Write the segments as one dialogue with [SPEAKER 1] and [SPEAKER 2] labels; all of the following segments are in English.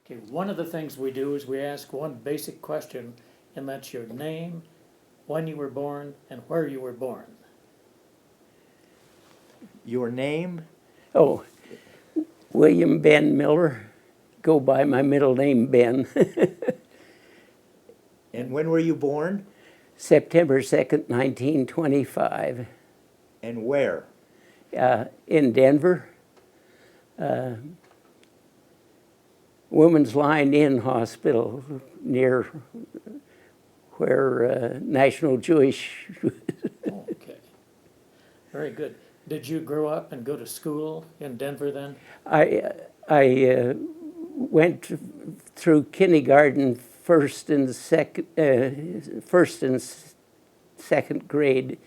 [SPEAKER 1] Okay, one of the things we do is we ask one basic question, and that's your name, when you were born, and where you were born.
[SPEAKER 2] Your name?
[SPEAKER 3] Oh, William Ben Miller. Go by my middle name, Ben.
[SPEAKER 2] And when were you born?
[SPEAKER 3] September 2nd, 1925,
[SPEAKER 2] And where?
[SPEAKER 3] in Denver. Women's Line Inn Hospital near where National Jewish.
[SPEAKER 1] Okay, very good. Did you grow up and go to school in Denver then?
[SPEAKER 3] I went through kindergarten, first and second grade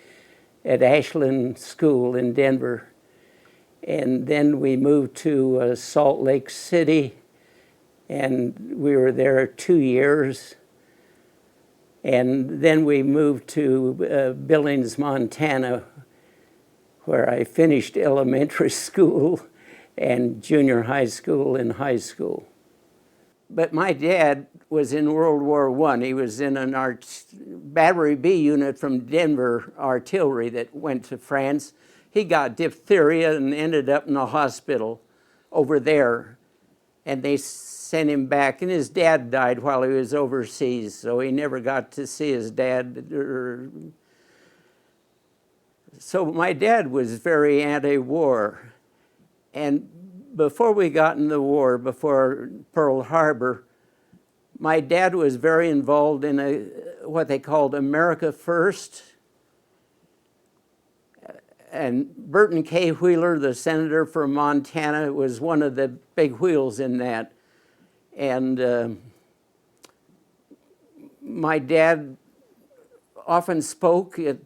[SPEAKER 3] at Ashland School in Denver, and then we moved to Salt Lake City, and we were there 2 years. And then we moved to Billings, Montana, where I finished elementary school and junior high school and high school. But my dad was in World War I. He was in an Battery B unit from Denver artillery that went to France. He got diphtheria and ended up in a hospital over there. And they sent him back, and his dad died while he was overseas, so he never got to see his dad. So my dad was very anti-war. And before we got in the war, before Pearl Harbor, my dad was very involved in what they called America First. And Burton K. Wheeler, the senator from Montana, was one of the big wheels in that. And my dad often spoke at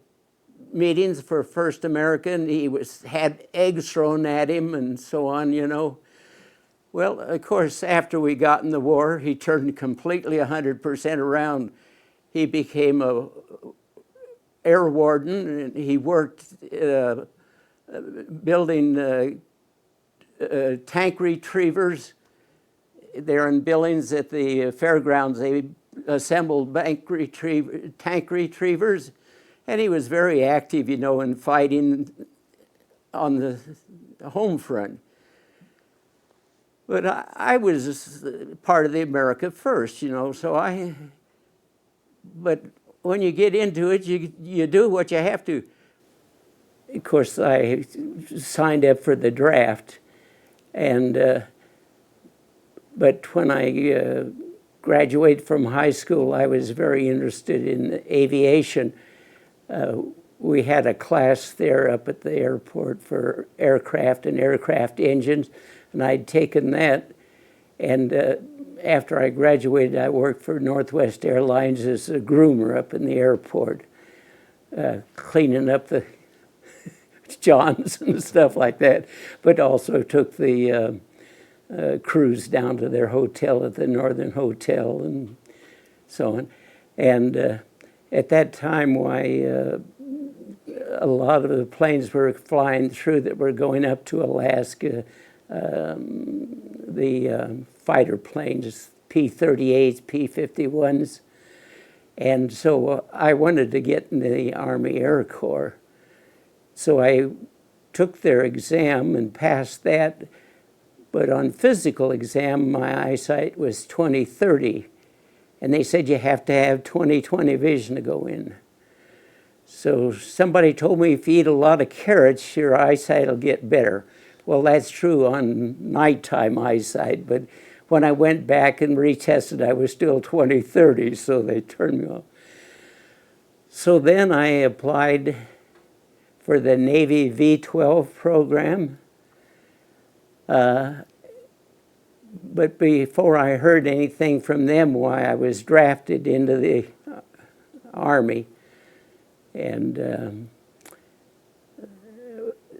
[SPEAKER 3] meetings for First American. He had eggs thrown at him and so on, you know. Well, of course, after we got in the war, he turned completely 100% around. He became a air warden, and he worked building tank retrievers. There in Billings at the fairgrounds, they assembled tank retrievers, and he was very active, you know, in fighting on the home front. But I was part of the America First, you know, but when you get into it, you do what you have to. Of course, I signed up for the draft, and but when I graduated from high school, I was very interested in aviation. We had a class there up at the airport for aircraft and aircraft engines, and I'd taken that. And after I graduated, I worked for Northwest Airlines as a groomer up in the airport, cleaning up the johns and stuff like that, but also took the crews down to their hotel at the Northern Hotel and so on. And at that time, a lot of the planes were flying through that were going up to Alaska, the fighter planes, P-38s, P-51s. And so I wanted to get in the Army Air Corps. So I took their exam and passed that. But on physical exam, my eyesight was 20/30. And they said you have to have 20/20 vision to go in. So somebody told me if you eat a lot of carrots, your eyesight will get better. Well, that's true on nighttime eyesight, but when I went back and retested, I was still 20/30, so they turned me off. So then I applied for the Navy V-12 program. But before I heard anything from them, why I was drafted into the Army. And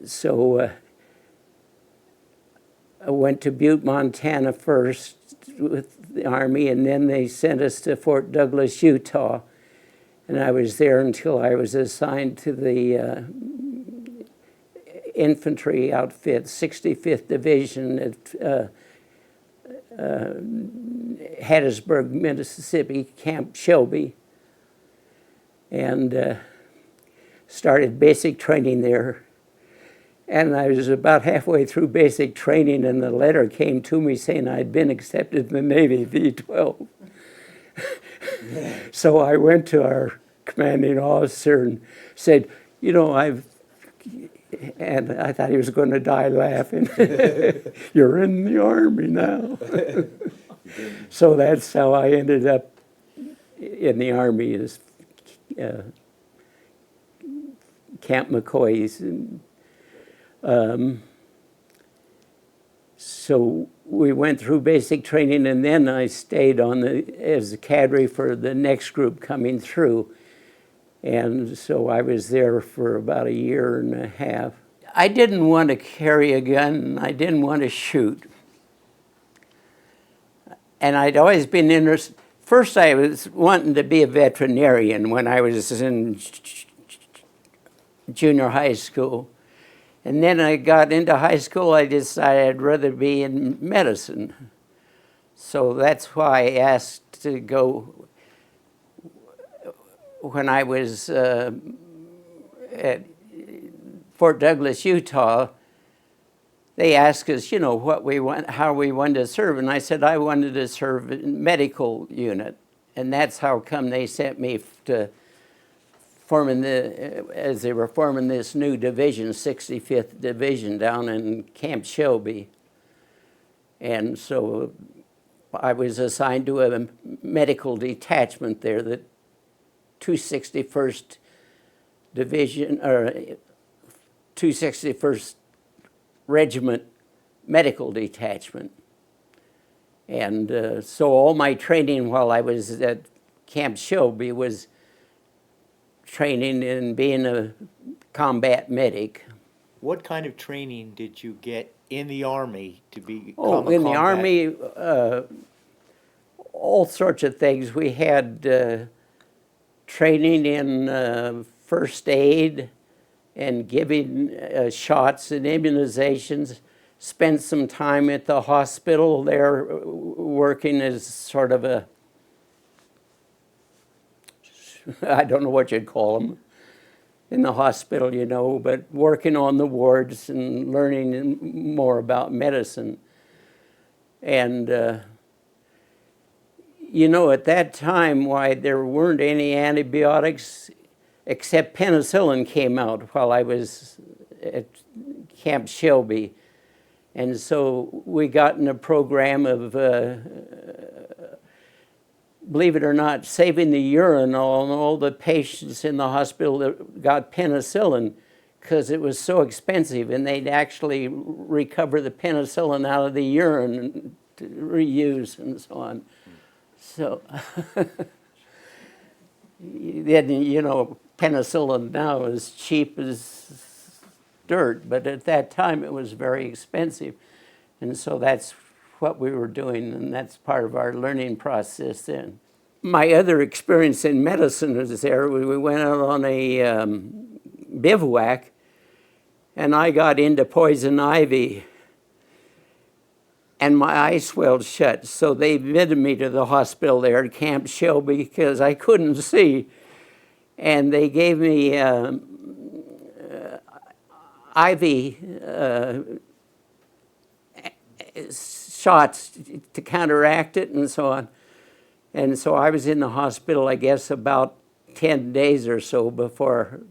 [SPEAKER 3] so I went to Butte, Montana first with the Army, and then they sent us to Fort Douglas, Utah. And I was there until I was assigned to the infantry outfit, 65th Division at Hattiesburg, Mississippi, Camp Shelby, and started basic training there. And I was about halfway through basic training, and the letter came to me saying I'd been accepted in the Navy V-12. So I went to our commanding officer and said, you know, and I thought he was going to die laughing. You're in the Army now. So that's how I ended up in the Army, as Camp McCoy's. So we went through basic training, and then I stayed on as a cadre for the next group coming through. And so I was there for about a year and a half. I didn't want to carry a gun, and I didn't want to shoot. And I'd always been interested. First, I was wanting to be a veterinarian when I was in junior high school. And then I got into high school, I decided I'd rather be in medicine. So that's why I asked to go. When I was at Fort Douglas, Utah, they asked us, you know, what we want, how we wanted to serve, and I said I wanted to serve in medical unit, and that's how come they sent me to forming as they were forming this new division, 65th Division, down in Camp Shelby, and so I was assigned to a medical detachment there, the 261st Division, or 261st Regiment Medical Detachment. And so all my training while I was at Camp Shelby was training in being a combat medic.
[SPEAKER 2] What kind of training did you get in the Army to become a
[SPEAKER 3] in the
[SPEAKER 2] combat?
[SPEAKER 3] Army, all sorts of things. We had training in first aid and giving shots and immunizations. Spent some time at the hospital there working as sort of a, I don't know what you'd call them, in the hospital, you know, but working on the wards and learning more about medicine. And, you know, at that time, why there weren't any antibiotics except penicillin came out while I was at Camp Shelby. And so we got in a program of, believe it or not, saving the urine on all the patients in the hospital that got penicillin because it was so expensive, and they'd actually recover the penicillin out of the urine to reuse and so on. So then, you know, penicillin now is cheap as dirt, but at that time it was very expensive. And so that's what we were doing, and that's part of our learning process then. My other experience in medicine was there. We went out on a bivouac, and I got into poison ivy, and my eye swelled shut. So they admitted me to the hospital there at Camp Shelby because I couldn't see. And they gave me IV shots to counteract it and so on. And so I was in the hospital, I guess, about 10 days or so before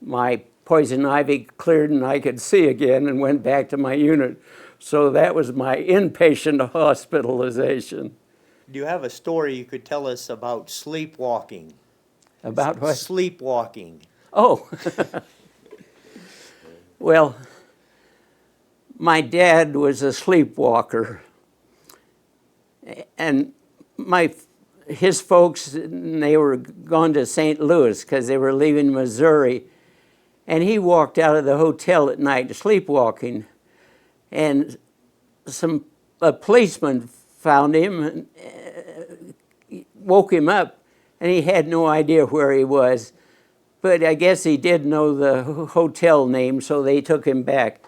[SPEAKER 3] my poison ivy cleared and I could see again and went back to my unit. So that was my inpatient hospitalization.
[SPEAKER 2] Do you have a story you could tell us about sleepwalking?
[SPEAKER 3] About what?
[SPEAKER 2] Sleepwalking.
[SPEAKER 3] Oh. Well, my dad was a sleepwalker. And his folks, they were gone to St. Louis because they were leaving Missouri. And he walked out of the hotel at night sleepwalking. And a policeman found him and woke him up, and he had no idea where he was. But I guess he did know the hotel name, so they took him back.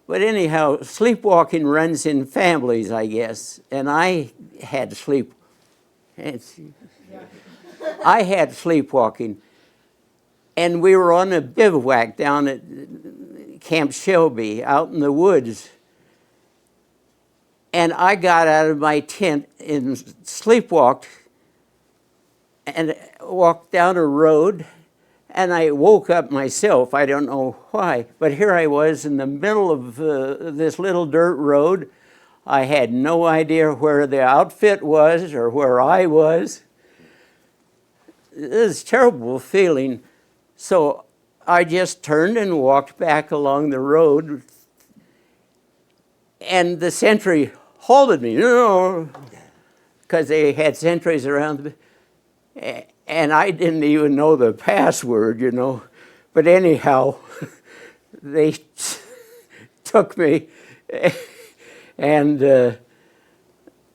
[SPEAKER 3] But anyhow, sleepwalking runs in families, I guess. And I had I had sleepwalking. And we were on a bivouac down at Camp Shelby out in the woods. And I got out of my tent and sleepwalked and walked down a road. And I woke up myself. I don't know why. But here I was in the middle of this little dirt road. I had no idea where the outfit was or where I was. It was a terrible feeling. So I just turned and walked back along the road. And the sentry halted me, because they had sentries around. And I didn't even know the password, But anyhow, they took me and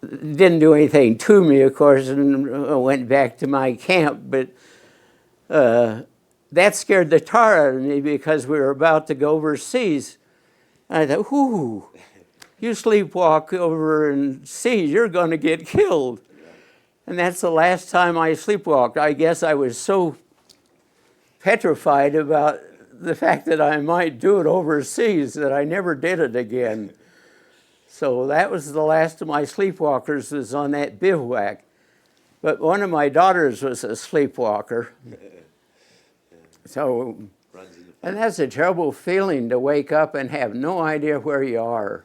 [SPEAKER 3] didn't do anything to me, of course, and I went back to my camp. But that scared the tar out of me because we were about to go overseas. And I thought, whoo, you sleepwalk overseas, you're going to get killed. And that's the last time I sleepwalked. I guess I was so petrified about the fact that I might do it overseas that I never did it again. So that was the last of my sleepwalkers, was on that bivouac. But one of my daughters was a sleepwalker. So, and that's a terrible feeling to wake up and have no idea where you are.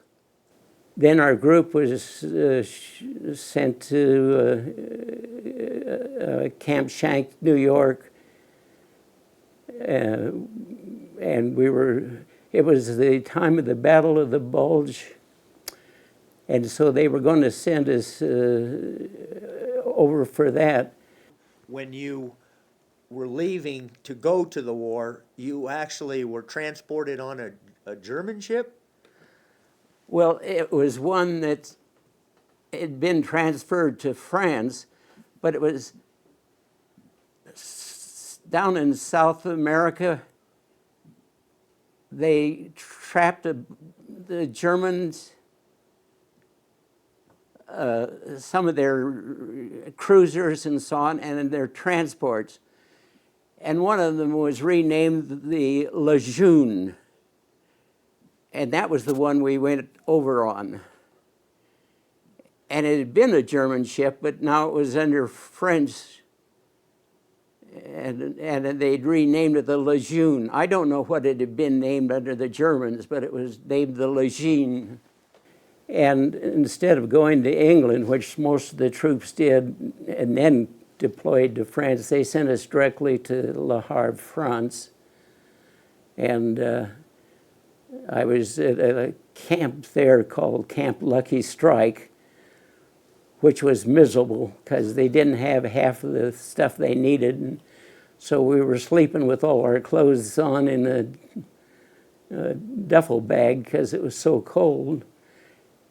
[SPEAKER 3] Then our group was sent to Camp Shank, New York, and it was the time of the Battle of the Bulge, and so they were going to send us over for that.
[SPEAKER 2] When you were leaving to go to the war, you actually were transported on a German ship?
[SPEAKER 3] Well, it was one that had been transferred to France, but it was down in South America. They trapped the Germans, some of their cruisers and so on, and their transports. And one of them was renamed the Lejeune. And that was the one we went over on. And it had been a German ship, but now it was under French. And they'd renamed it the Lejeune. I don't know what it had been named under the Germans, but it was named the Lejeune. And instead of going to England, which most of the troops did, and then deployed to France, they sent us directly to Le Havre, France. And I was at a camp there called Camp Lucky Strike, which was miserable because they didn't have half of the stuff they needed. And so we were sleeping with all our clothes on in a duffel bag because it was so cold,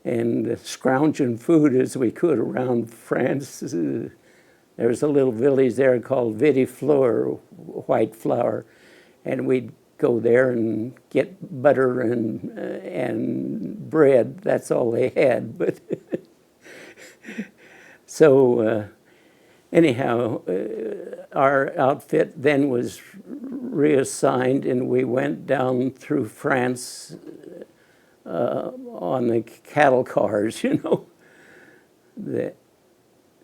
[SPEAKER 3] and scrounging food as we could around France. There was a little village there called Vidifleur, White Flour, and we'd go there and get butter and bread. That's all they had. But so anyhow, our outfit then was reassigned, and we went down through France on the cattle cars,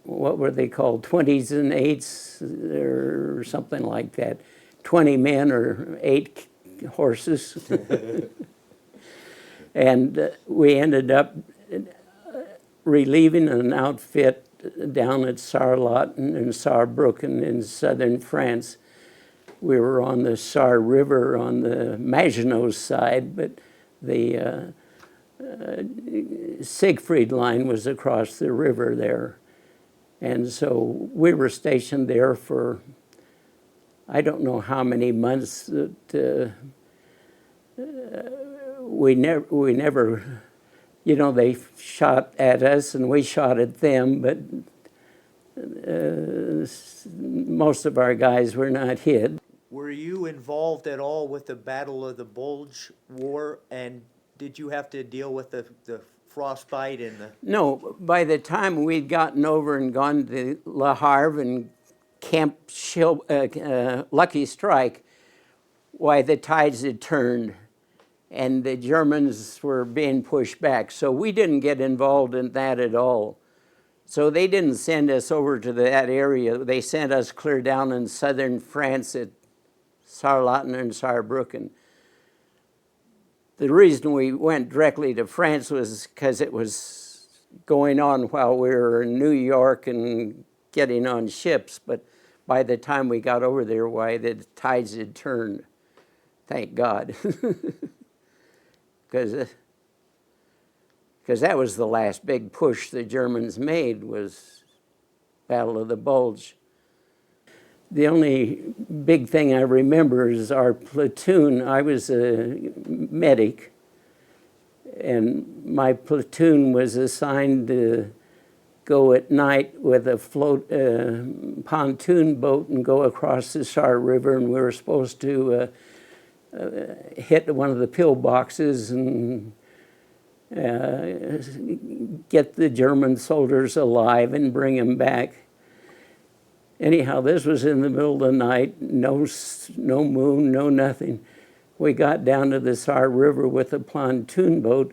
[SPEAKER 3] what were they called, 20s and 8s or something like that. 20 men or 8 horses. And we ended up relieving an outfit down at Sarlatten and Saarbrücken in southern France. We were on the Saar River on the Maginot side, but the Siegfried line was across the river there. And so we were stationed there for I don't know how many months. That we never, they shot at us and we shot at them, but most of our guys were not hit.
[SPEAKER 2] Were you involved at all with the Battle of the Bulge War, and did you have to deal with the frostbite and the,
[SPEAKER 3] No, by the time we'd gotten over and gone to Le Havre and Lucky Strike, why, the tides had turned and the Germans were being pushed back. So we didn't get involved in that at all. So they didn't send us over to that area. They sent us clear down in southern France at Sarlatten and Saarbrücken. The reason we went directly to France was because it was going on while we were in New York and getting on ships. But by the time we got over there, why, the tides had turned. Thank God. Because that was the last big push the Germans made, was Battle of the Bulge. The only big thing I remember is our platoon. I was a medic, and my platoon was assigned to go at night with a pontoon boat and go across the Saar River, and we were supposed to hit one of the pillboxes and get the German soldiers alive and bring them back. Anyhow, this was in the middle of the night, no moon, no nothing. We got down to the Saar River with a pontoon boat,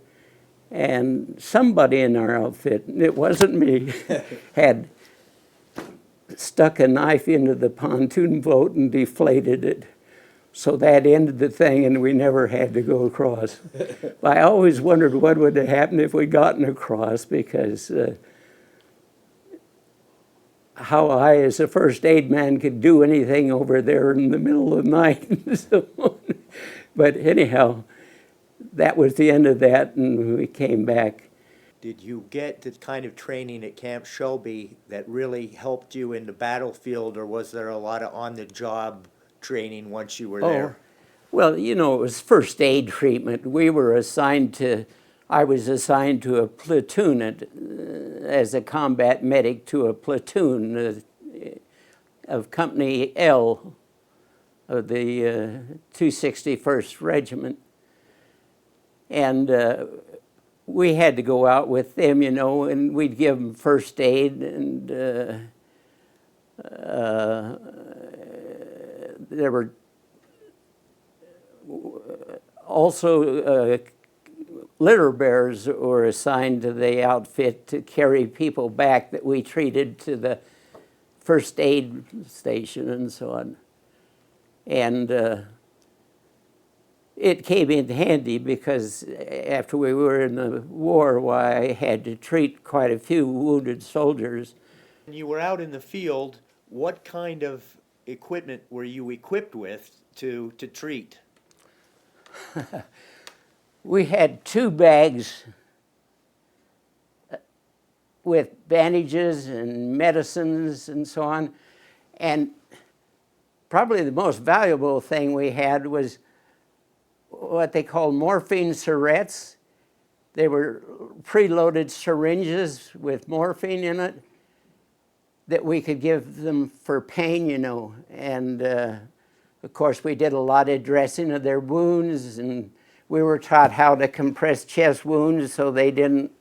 [SPEAKER 3] and somebody in our outfit, it wasn't me, had stuck a knife into the pontoon boat and deflated it. So that ended the thing, and we never had to go across. I always wondered what would have happened if we'd gotten across, because how I, as a first aid man, could do anything over there in the middle of the night. But anyhow, that was the end of that, and we came back.
[SPEAKER 2] did you get the kind of training at Camp Shelby that really helped you in the battlefield, or was there a lot of on-the-job training once you were there?
[SPEAKER 3] Well, you know, it was first aid treatment. I was assigned to a platoon as a combat medic to a platoon of Company L of the 261st Regiment. And we had to go out with them, you know, and we'd give them first aid, and there were also litter bearers were assigned to the outfit to carry people back that we treated to the first aid station and so on. And it came in handy because after we were in the war, why, I had to treat quite a few wounded soldiers.
[SPEAKER 2] When you were out in the field, what kind of equipment were you equipped with to treat?
[SPEAKER 3] We had 2 bags with bandages and medicines and so on. And probably the most valuable thing we had was what they called morphine syrettes. They were preloaded syringes with morphine in it that we could give them for pain, you know. And of course, we did a lot of dressing of their wounds, and we were taught how to compress chest wounds so they didn't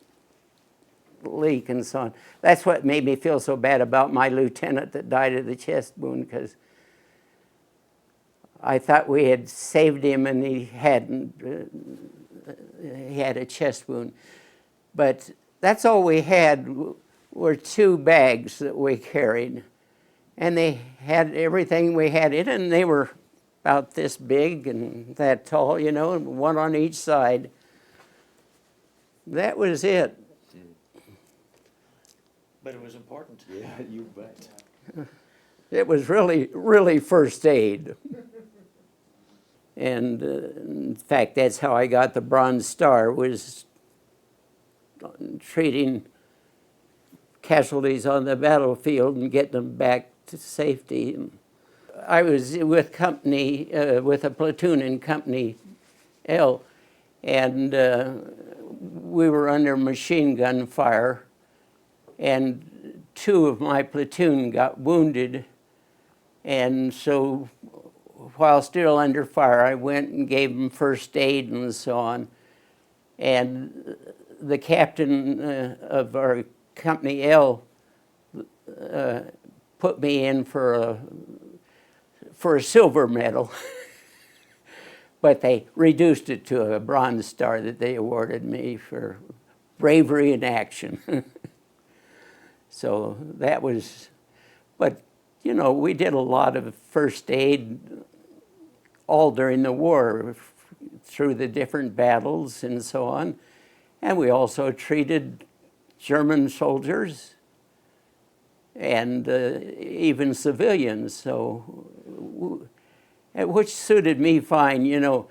[SPEAKER 3] leak and so on. That's what made me feel so bad about my lieutenant that died of the chest wound, because I thought we had saved him and he hadn't. He had a chest wound. But that's all we had were 2 bags that we carried. And they had everything we had in it, and they were about this big and that tall, you know, and one on each side. That was it.
[SPEAKER 1] But it was important.
[SPEAKER 4] Yeah, you bet.
[SPEAKER 3] It was really, really first aid. And in fact, that's how I got the Bronze Star, was treating casualties on the battlefield and getting them back to safety. I was with a platoon in Company L, and we were under machine gun fire, and 2 of my platoon got wounded, and so while still under fire, I went and gave them first aid and so on. and the captain of our Company L put me in for a silver medal, but they reduced it to a Bronze Star that they awarded me for bravery in action. So that was, but you know, we did a lot of first aid all during the war, through the different battles and so on. And we also treated German soldiers and even civilians, so, which suited me fine, you know.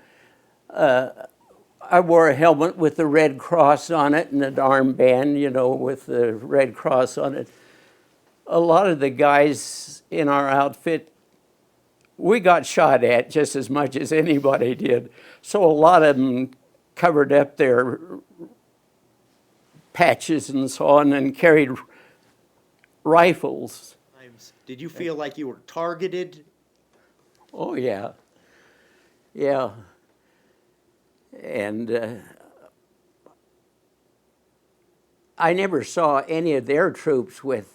[SPEAKER 3] I wore a helmet with the Red Cross on it and an armband, you know, with the Red Cross on it. A lot of the guys in our outfit, we got shot at just as much as anybody did. So a lot of them covered up their patches and so on and carried rifles.
[SPEAKER 2] Did you feel like you were targeted?
[SPEAKER 3] Oh, yeah. Yeah. And I never saw any of their troops with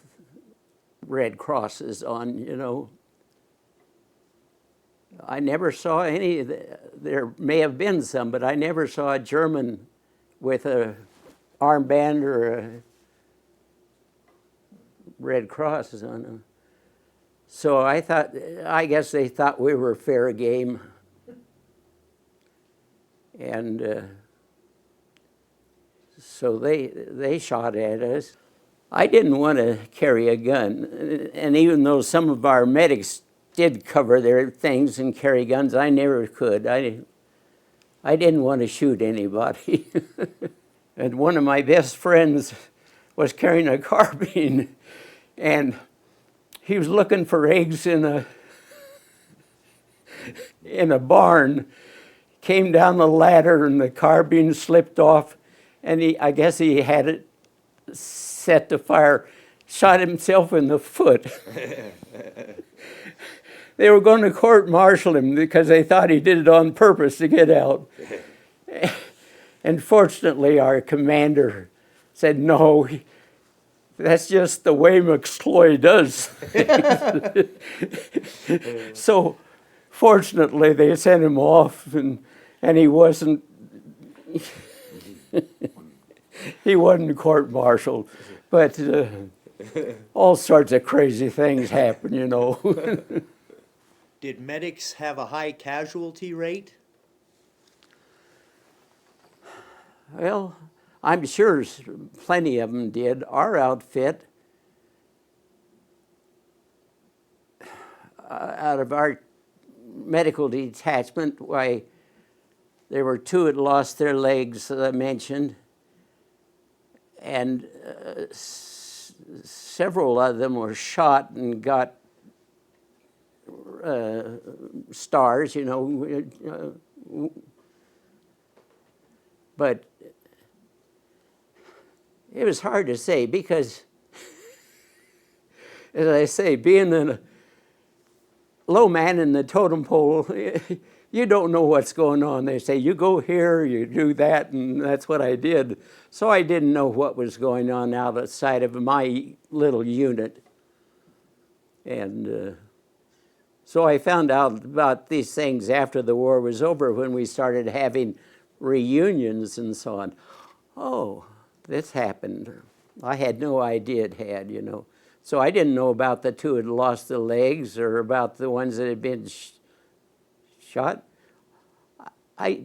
[SPEAKER 3] Red Crosses on, you know. I never saw any. There may have been some, but I never saw a German with a armband or a Red Cross on them. So I guess they thought we were fair game. And so they shot at us. I didn't want to carry a gun. And even though some of our medics did cover their things and carry guns, I never could. I didn't want to shoot anybody. And one of my best friends was carrying a carbine, and he was looking for eggs in a barn. Came down the ladder and the carbine slipped off, and I guess he had it set to fire, shot himself in the foot. They were going to court-martial him because they thought he did it on purpose to get out. And fortunately, our commander said, no, that's just the way McSloy does. So fortunately, they sent him off, and he wasn't court-martialed. But all sorts of crazy things happen, you know.
[SPEAKER 2] Did medics have a high casualty rate?
[SPEAKER 3] Well, I'm sure plenty of them did. Our outfit, out of our medical detachment, why, there were 2 that lost their legs, as I mentioned, and several of them were shot and got stars, you know. But it was hard to say because, as I say, being a low man in the totem pole, you don't know what's going on. They say, you go here, you do that, and that's what I did. So I didn't know what was going on outside of my little unit. And so I found out about these things after the war was over, when we started having reunions and so on. Oh, this happened. I had no idea it had, you know. So I didn't know about the 2 that lost the legs or about the ones that had been shot. I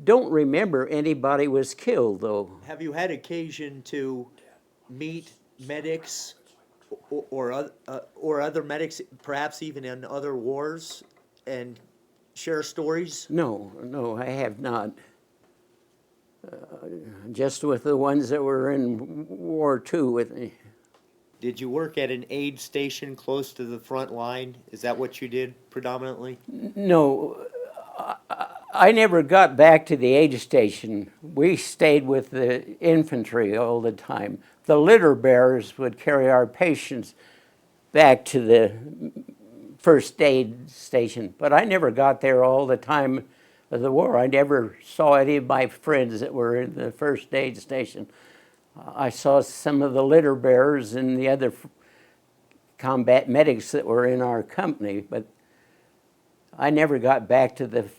[SPEAKER 3] don't remember anybody was killed, though.
[SPEAKER 2] Have you had occasion to meet medics or other medics, perhaps even in other wars, and share stories?
[SPEAKER 3] No, I have not. Just with the ones that were in War II with me.
[SPEAKER 2] Did you work at an aid station close to the front line? Is that what you did predominantly?
[SPEAKER 3] No, I never got back to the aid station. We stayed with the infantry all the time. The litter bearers would carry our patients back to the first aid station, but I never got there all the time of the war. I never saw any of my friends that were in the first aid station. I saw some of the litter bearers and the other combat medics that were in our company, but I never got back to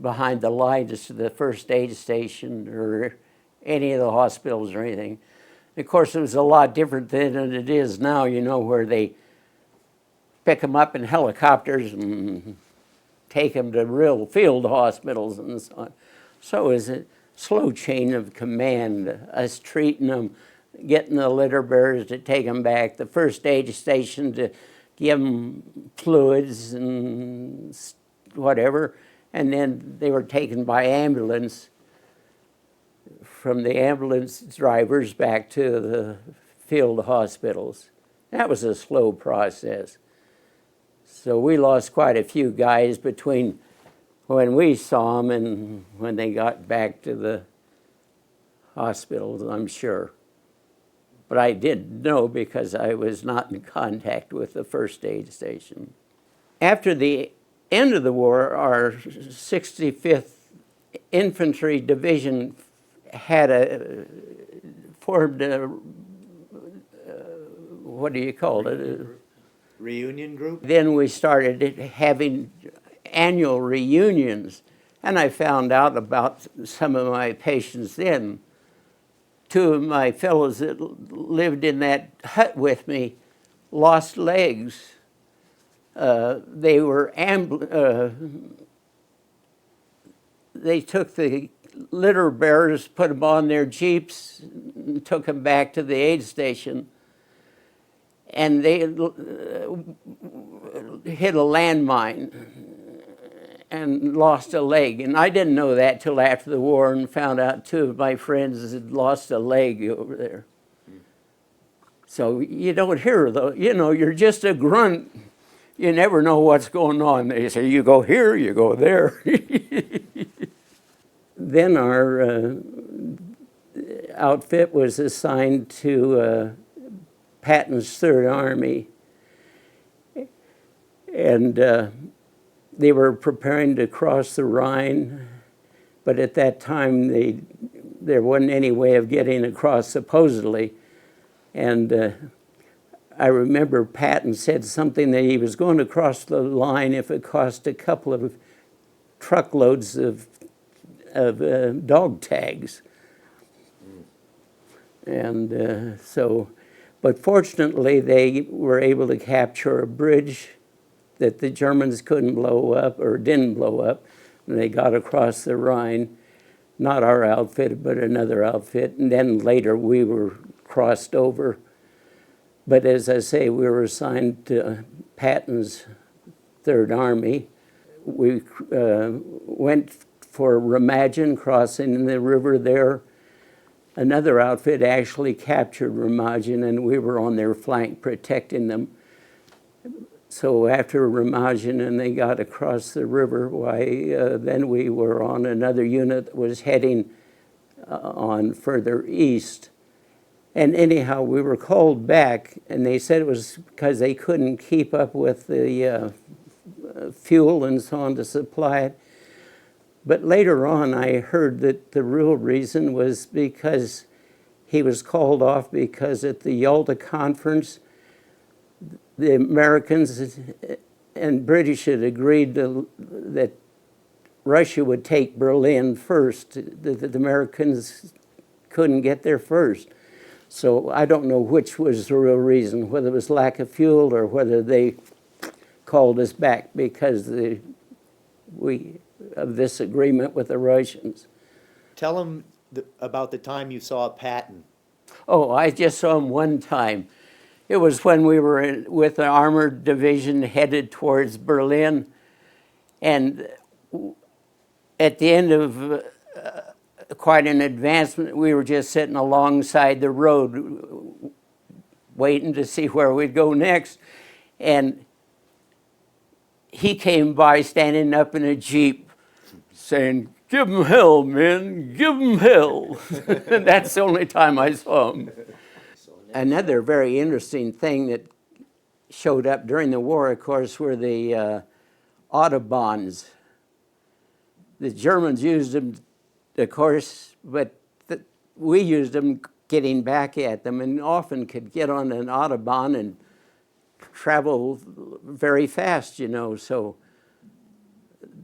[SPEAKER 3] behind the lines to the first aid station or any of the hospitals or anything. Of course, it was a lot different then than it is now, you know, where they pick them up in helicopters and take them to real field hospitals and so on. So it was a slow chain of command, us treating them, getting the litter bearers to take them back, the first aid station to give them fluids and whatever, and then they were taken by ambulance from the ambulance drivers back to the field hospitals. That was a slow process. So we lost quite a few guys between when we saw them and when they got back to the hospitals, I'm sure. But I did know because I was not in contact with the first aid station. After the end of the war, our 65th Infantry Division had formed a, what do you call it?
[SPEAKER 2] Reunion group?
[SPEAKER 3] Then we started having annual reunions, and I found out about some of my patients then. Two of my fellows that lived in that hut with me lost legs. They were they took the litter bearers, put them on their jeeps, and took them back to the aid station. And they hit a landmine and lost a leg. And I didn't know that till after the war, and found out two of my friends had lost a leg over there. So you don't hear, though, you know, you're just a grunt. You never know what's going on. They say, you go here, you go there. Then our outfit was assigned to Patton's Third Army, and they were preparing to cross the Rhine, but at that time there wasn't any way of getting across, supposedly. And I remember Patton said something that he was going to cross the line if it cost a couple of truckloads of dog tags. And but fortunately they were able to capture a bridge that the Germans couldn't blow up, or didn't blow up, and they got across the Rhine. Not our outfit, but another outfit, and then later we were crossed over. But as I say, we were assigned to Patton's Third Army. We went for Remagen, crossing the river there. Another outfit actually captured Remagen, and we were on their flank protecting them. So after Remagen and they got across the river, then we were on another unit that was heading on further east. And anyhow, we were called back, and they said it was because they couldn't keep up with the fuel and so on to supply it. But later on, I heard that the real reason was because he was called off because at the Yalta Conference, the Americans and British had agreed that Russia would take Berlin first, that the Americans couldn't get there first. So I don't know which was the real reason, whether it was lack of fuel or whether they called us back because of this agreement with the Russians.
[SPEAKER 2] Tell them about the time you saw Patton.
[SPEAKER 3] Oh, I just saw him one time. It was when we were with the armored division headed towards Berlin, and at the end of quite an advancement, we were just sitting alongside the road waiting to see where we'd go next, and he came by standing up in a Jeep saying, "Give 'em hell, men, give 'em hell." And that's the only time I saw him. Another very interesting thing that showed up during the war, of course, were the Autobahns. The Germans used them, of course, but we used them getting back at them, and often could get on an Autobahn and travel very fast, you know. So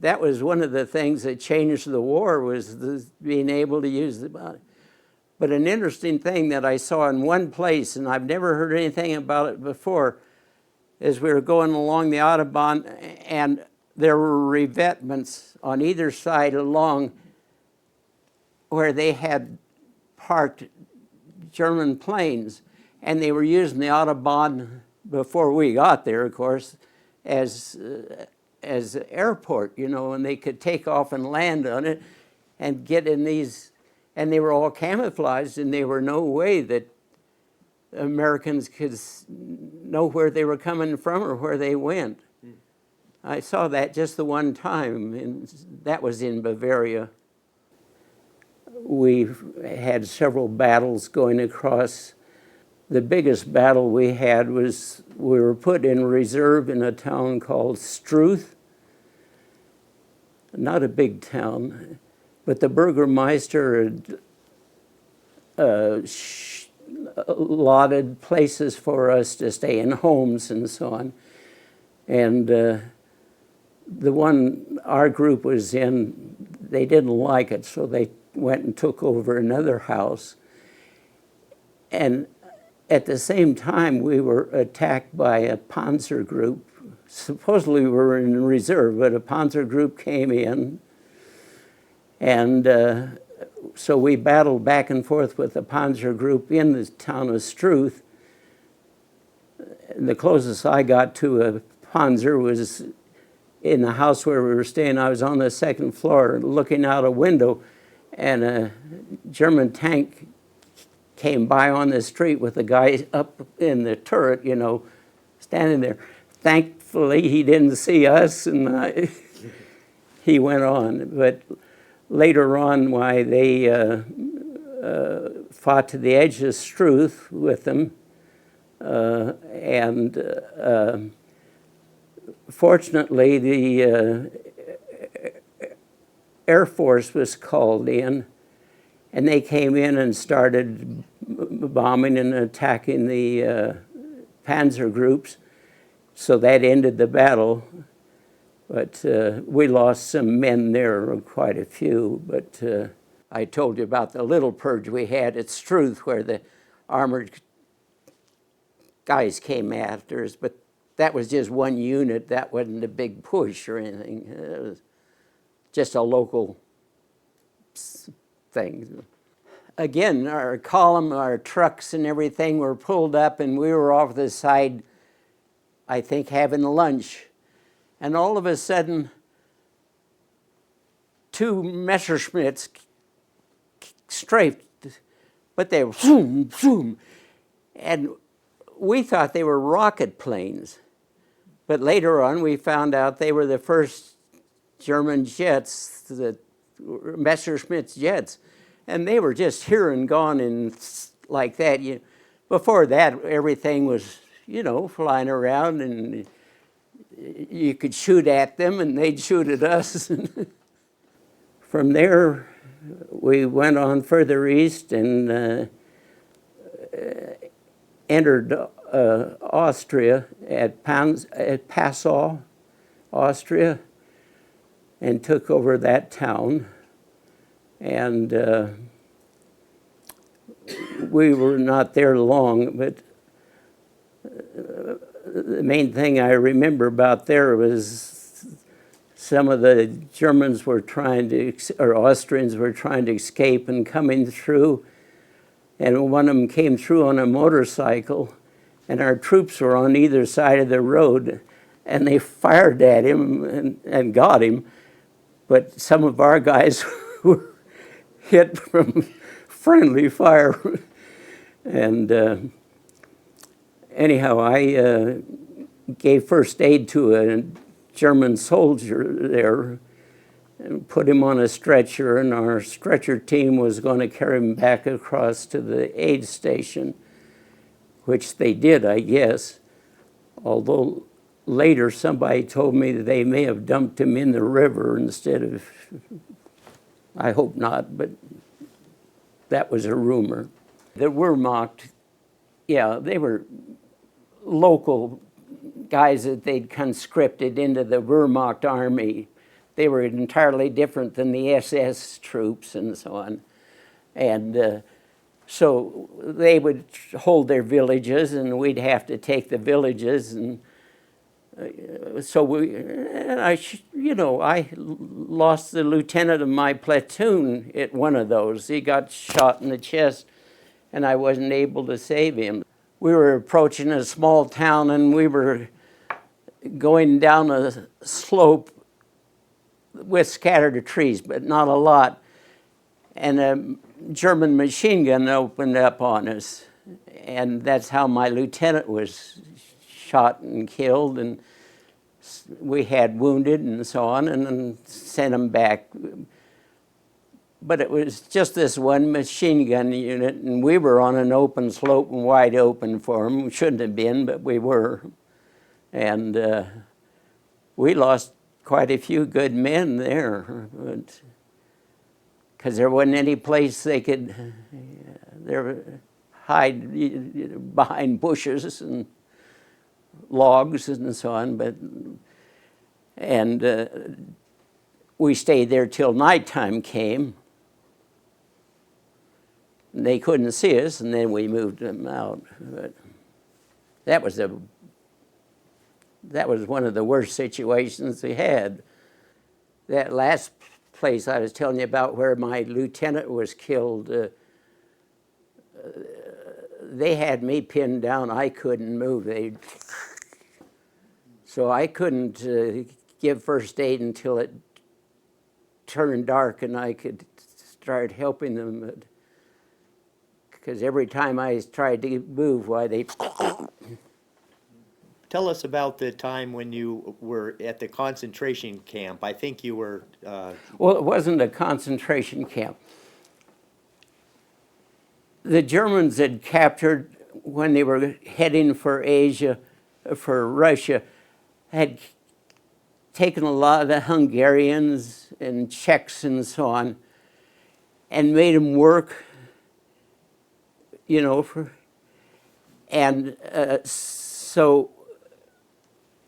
[SPEAKER 3] that was one of the things that changed the war, was being able to use the. But an interesting thing that I saw in one place, and I've never heard anything about it before, is we were going along the Autobahn, and there were revetments on either side along where they had parked German planes, and they were using the Autobahn before we got there, of course, as airport, you know, and they could take off and land on it and get in these, and they were all camouflaged, and there were no way that Americans could know where they were coming from or where they went. I saw that just the one time, and that was in Bavaria. We've had several battles going across. The biggest battle we had was we were put in reserve in a town called Struth. Not a big town, but the Burgermeister had allotted places for us to stay in, homes and so on. And the one our group was in, they didn't like it, so they went and took over another house. And at the same time, we were attacked by a Panzer group. Supposedly we were in reserve, but a Panzer group came in, and so we battled back and forth with the Panzer group in the town of Struth. And the closest I got to a Panzer was in the house where we were staying. I was on the second floor looking out a window, and a German tank came by on the street with a guy up in the turret, you know, standing there. Thankfully, he didn't see us, and he went on. But later on, why they fought to the edge of Struth with them, and fortunately, the Air Force was called in, and they came in and started bombing and attacking the Panzer groups. So that ended the battle. But we lost some men there, quite a few. But I told you about the little purge we had at Struth, where the armored guys came after us. But that was just one unit. That wasn't a big push or anything. It was just a local thing. Again, our column, our trucks and everything were pulled up, and we were off the side, I think, having lunch. And all of a sudden, two Messerschmitts strafed, but they were zoom, zoom. And we thought they were rocket planes. But later on, we found out they were the first German jets, the Messerschmitt jets. And they were just here and gone and like that. Before that, everything was, you know, flying around, and you could shoot at them and they'd shoot at us. From there, we went on further east and entered Austria at Passau, Austria, and took over that town. And we were not there long, but the main thing I remember about there was some of the Germans were trying to, or Austrians were trying to escape and coming through. And one of them came through on a motorcycle, and our troops were on either side of the road, and they fired at him and got him. But some of our guys were hit from friendly fire. And anyhow, I gave first aid to a German soldier there and put him on a stretcher, and our stretcher team was going to carry him back across to the aid station, which they did, I guess, although later somebody told me that they may have dumped him in the river instead of, I hope not, but that was a rumor. The Wehrmacht, yeah, they were local guys that they'd conscripted into the Wehrmacht army. They were entirely different than the SS troops and so on. And so they would hold their villages, and we'd have to take the villages. And I lost the lieutenant of my platoon at one of those. He got shot in the chest, and I wasn't able to save him. We were approaching a small town, and we were going down a slope with scattered trees, but not a lot. And a German machine gun opened up on us. And that's how my lieutenant was shot and killed. And we had wounded and so on, and then sent him back. But it was just this one machine gun unit, and we were on an open slope and wide open for them. We shouldn't have been, but we were. And we lost quite a few good men there, because there wasn't any place they could hide behind bushes and logs and so on. And we stayed there till nighttime came. They couldn't see us, and then we moved them out. But that was one of the worst situations we had. That last place I was telling you about, where my lieutenant was killed, they had me pinned down. I couldn't move. So I couldn't give first aid until it turned dark and I could start helping them. Because every time I tried to move, why they...
[SPEAKER 2] Tell us about the time when you were at the concentration camp. I think you were...
[SPEAKER 3] Well, it wasn't a concentration camp. The Germans had captured, when they were heading for Asia, for Russia, had taken a lot of the Hungarians and Czechs and so on, and made them work,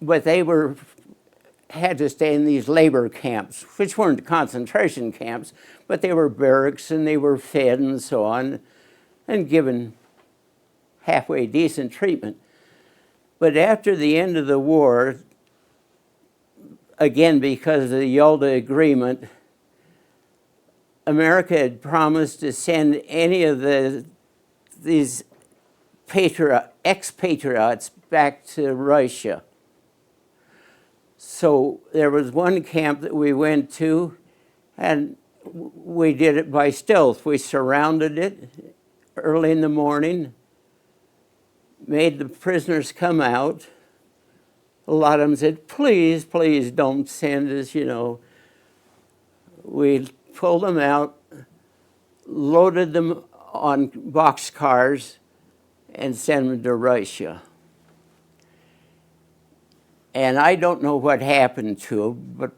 [SPEAKER 3] but they had to stay in these labor camps, which weren't concentration camps, but they were barracks, and they were fed and so on, and given halfway decent treatment. But after the end of the war, again because of the Yalta Agreement, America had promised to send any of these expatriates back to Russia. So there was one camp that we went to, and we did it by stealth. We surrounded it early in the morning, made the prisoners come out. A lot of them said, please, please don't send us, We pulled them out, loaded them on boxcars, and sent them to Russia. And I don't know what happened to them, but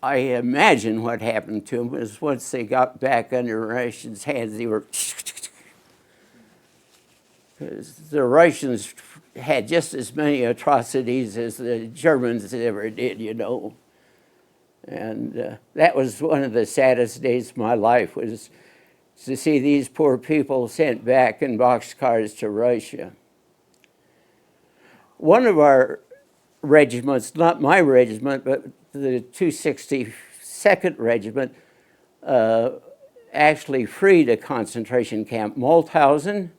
[SPEAKER 3] I imagine what happened to them was once they got back under Russians' hands, they were... The Russians had just as many atrocities as the Germans ever did, And that was one of the saddest days of my life, was to see these poor people sent back in boxcars to Russia. One of our regiments, not my regiment, but the 262nd Regiment, actually freed a concentration camp, Mauthausen.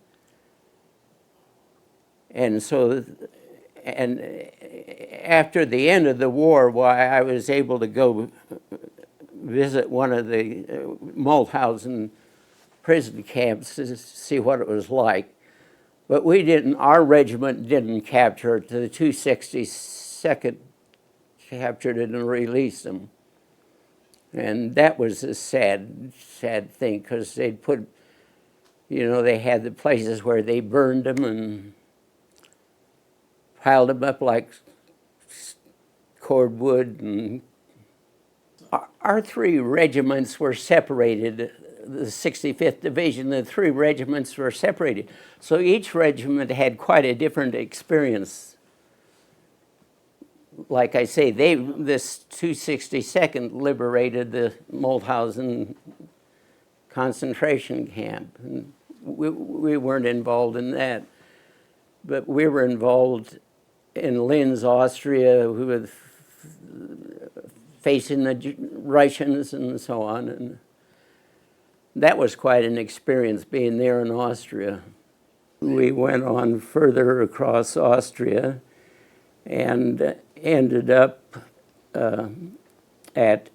[SPEAKER 3] And so, and after the end of the war, why I was able to go visit one of the Mauthausen prison camps to see what it was like. But we didn't, our regiment didn't capture it. The 262nd captured it and released them. And that was a sad, sad thing, because they'd put, they had the places where they burned them and piled them up like cordwood, and our three regiments were separated. The 65th Division, the three regiments were separated. So each regiment had quite a different experience. Like I say, this 262nd liberated the Mauthausen concentration camp. And we weren't involved in that. But we were involved in Linz, Austria, with facing the Russians and so on. And that was quite an experience, being there in Austria. We went on further across Austria and ended up at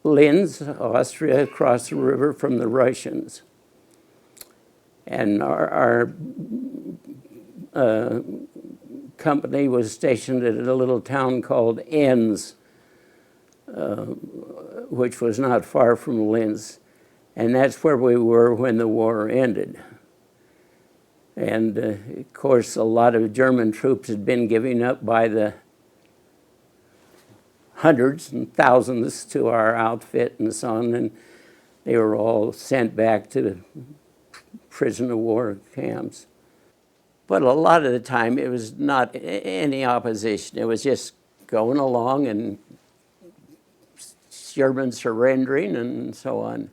[SPEAKER 3] Linz, Austria, across the river from the Russians. And our company was stationed at a little town called Enns, which was not far from Linz. And that's where we were when the war ended. And of course, a lot of German troops had been giving up by the hundreds and thousands to our outfit and so on, and they were all sent back to prisoner of war camps. But a lot of the time, it was not any opposition. It was just going along and Germans surrendering and so on.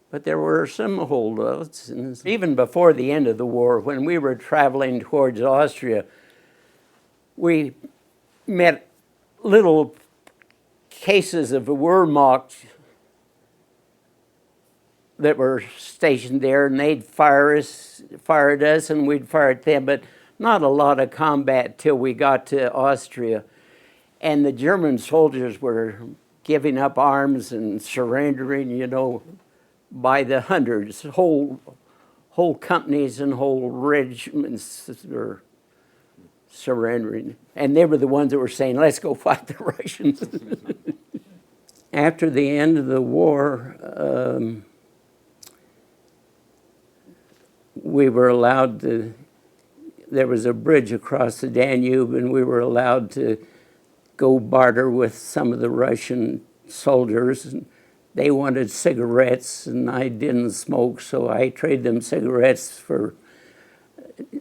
[SPEAKER 3] But there were some holdouts. And even before the end of the war, when we were traveling towards Austria, we met little cases of Wehrmacht that were stationed there, and they'd fired us, and we'd fire at them, but not a lot of combat till we got to Austria. And the German soldiers were giving up arms and surrendering, you know, by the hundreds. Whole companies and whole regiments were surrendering. And they were the ones that were saying, let's go fight the Russians. After the end of the war, we were allowed to, there was a bridge across the Danube, and we were allowed to go barter with some of the Russian soldiers. And they wanted cigarettes, and I didn't smoke, so I traded them cigarettes for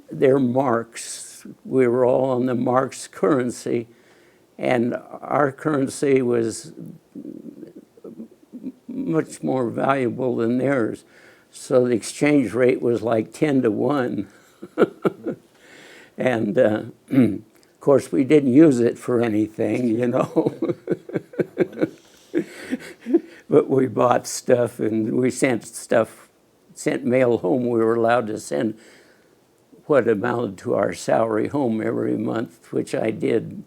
[SPEAKER 3] their marks. We were all on the marks currency, and our currency was much more valuable than theirs. So the exchange rate was like 10 to 1. And of course, we didn't use it for anything, you know. But we bought stuff, and we sent mail home. We were allowed to send what amounted to our salary home every month, which I did.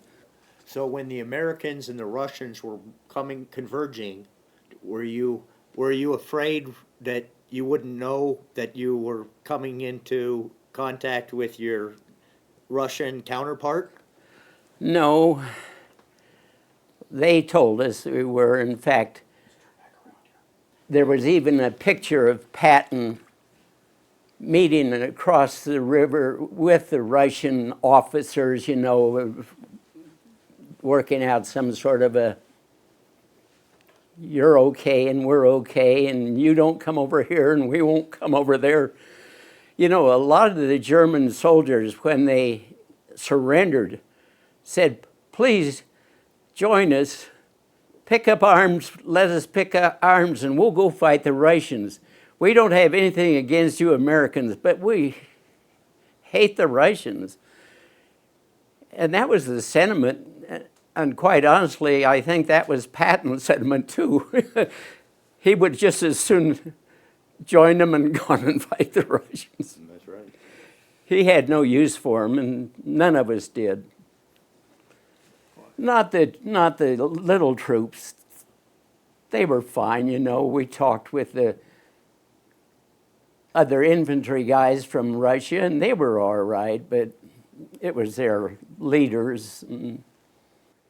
[SPEAKER 2] So when the Americans and the Russians were converging, were you afraid that you wouldn't know that you were coming into contact with your Russian counterpart?
[SPEAKER 3] No, they told us we were. In fact, there was even a picture of Patton meeting across the river with the Russian officers, you know, working out some sort of a, you're okay and we're okay, and you don't come over here and we won't come over there. You know, a lot of the German soldiers, when they surrendered, said, please join us, pick up arms, let us pick up arms, and we'll go fight the Russians. We don't have anything against you Americans, but we hate the Russians. And that was the sentiment. And quite honestly, I think that was Patton's sentiment too. He would just as soon join them and go on and fight the Russians.
[SPEAKER 2] That's right.
[SPEAKER 3] He had no use for them, and none of us did. Not the little troops. They were fine, you know. We talked with the other infantry guys from Russia, and they were all right, but it was their leaders. And,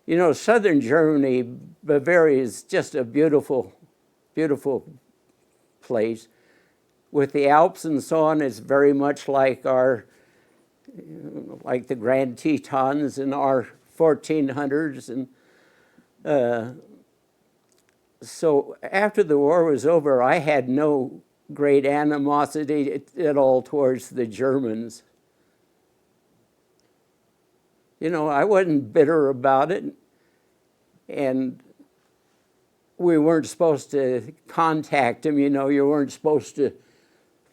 [SPEAKER 3] you know, southern Germany, Bavaria is just a beautiful, beautiful place. With the Alps and so on, it's very much like like the Grand Tetons, and our 1400s. And so after the war was over, I had no great animosity at all towards the Germans. You know, I wasn't bitter about it, and we weren't supposed to contact them, you know, you weren't supposed to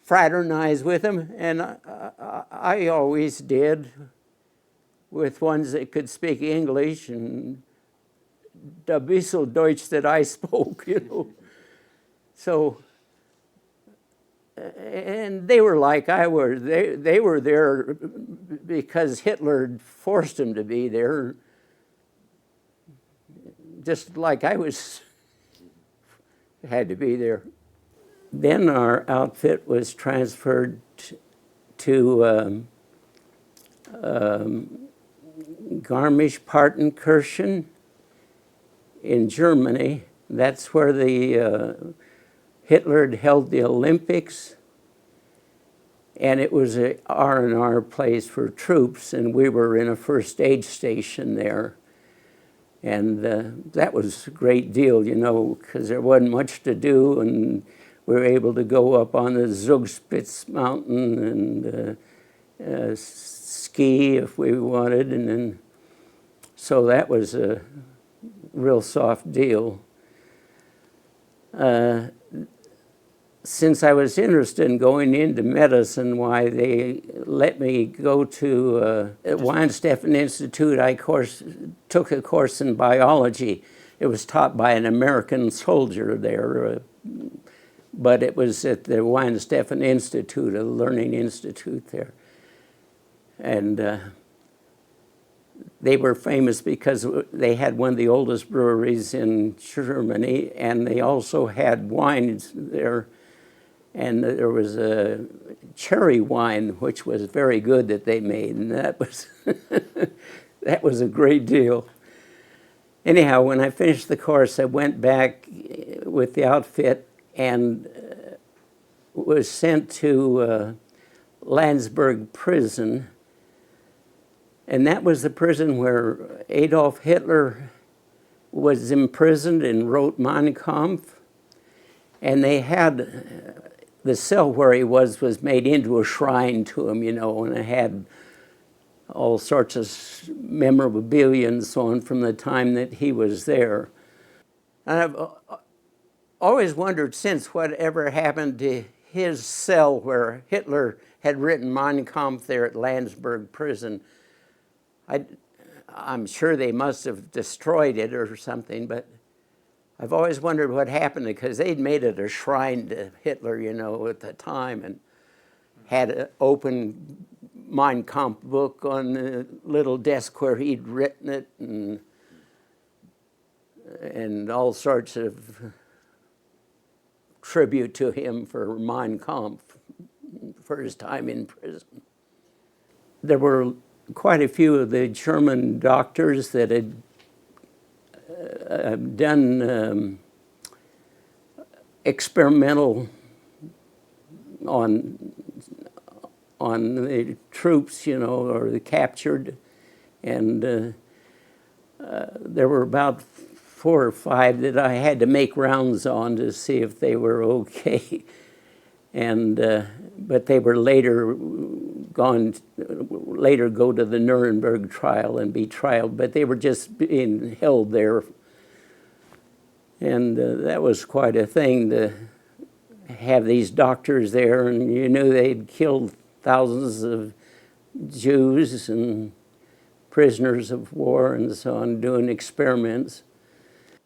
[SPEAKER 3] fraternize with them, and I always did with ones that could speak English, and the bisschen Deutsch that I spoke, you know. So, and they were like I was. They were there because Hitler forced them to be there, just like I was had to be there. Then our outfit was transferred to Garmisch-Partenkirchen in Germany. That's where the Hitler had held the Olympics, and it was a R&R place for troops, and we were in a first aid station there. And that was a great deal, you know, because there wasn't much to do, and we were able to go up on the Zugspitze mountain and ski if we wanted, and then so that was a real soft deal. Since I was interested in going into medicine, why they let me go to Weihenstephan Institute. I took a course in biology. It was taught by an American soldier there, but it was at the Weihenstephan Institute, a learning institute there. And they were famous because they had one of the oldest breweries in Germany, and they also had wines there. And there was a cherry wine, which was very good that they made, and that was that was a great deal. Anyhow, when I finished the course, I went back with the outfit and was sent to Landsberg prison, and that was the prison where Adolf Hitler was imprisoned and wrote Mein Kampf, and they had the cell where he was made into a shrine to him, you know, and it had all sorts of memorabilia and so on from the time that he was there. And I've always wondered since whatever happened to his cell where Hitler had written Mein Kampf there at Landsberg prison. I'm sure they must have destroyed it or something, but I've always wondered what happened, because they'd made it a shrine to Hitler, you know, at the time, and had an open Mein Kampf book on the little desk where he'd written it, and all sorts of tribute to him for Mein Kampf, for his time in prison. There were quite a few of the German doctors that had done experimental on the troops, you know, or the captured, and there were about 4 or 5 that I had to make rounds on to see if they were okay, and but they were later go to the Nuremberg trial and be trialed, but they were just being held there. And that was quite a thing to have these doctors there, and you knew they'd killed thousands of Jews and prisoners of war and so on, doing experiments.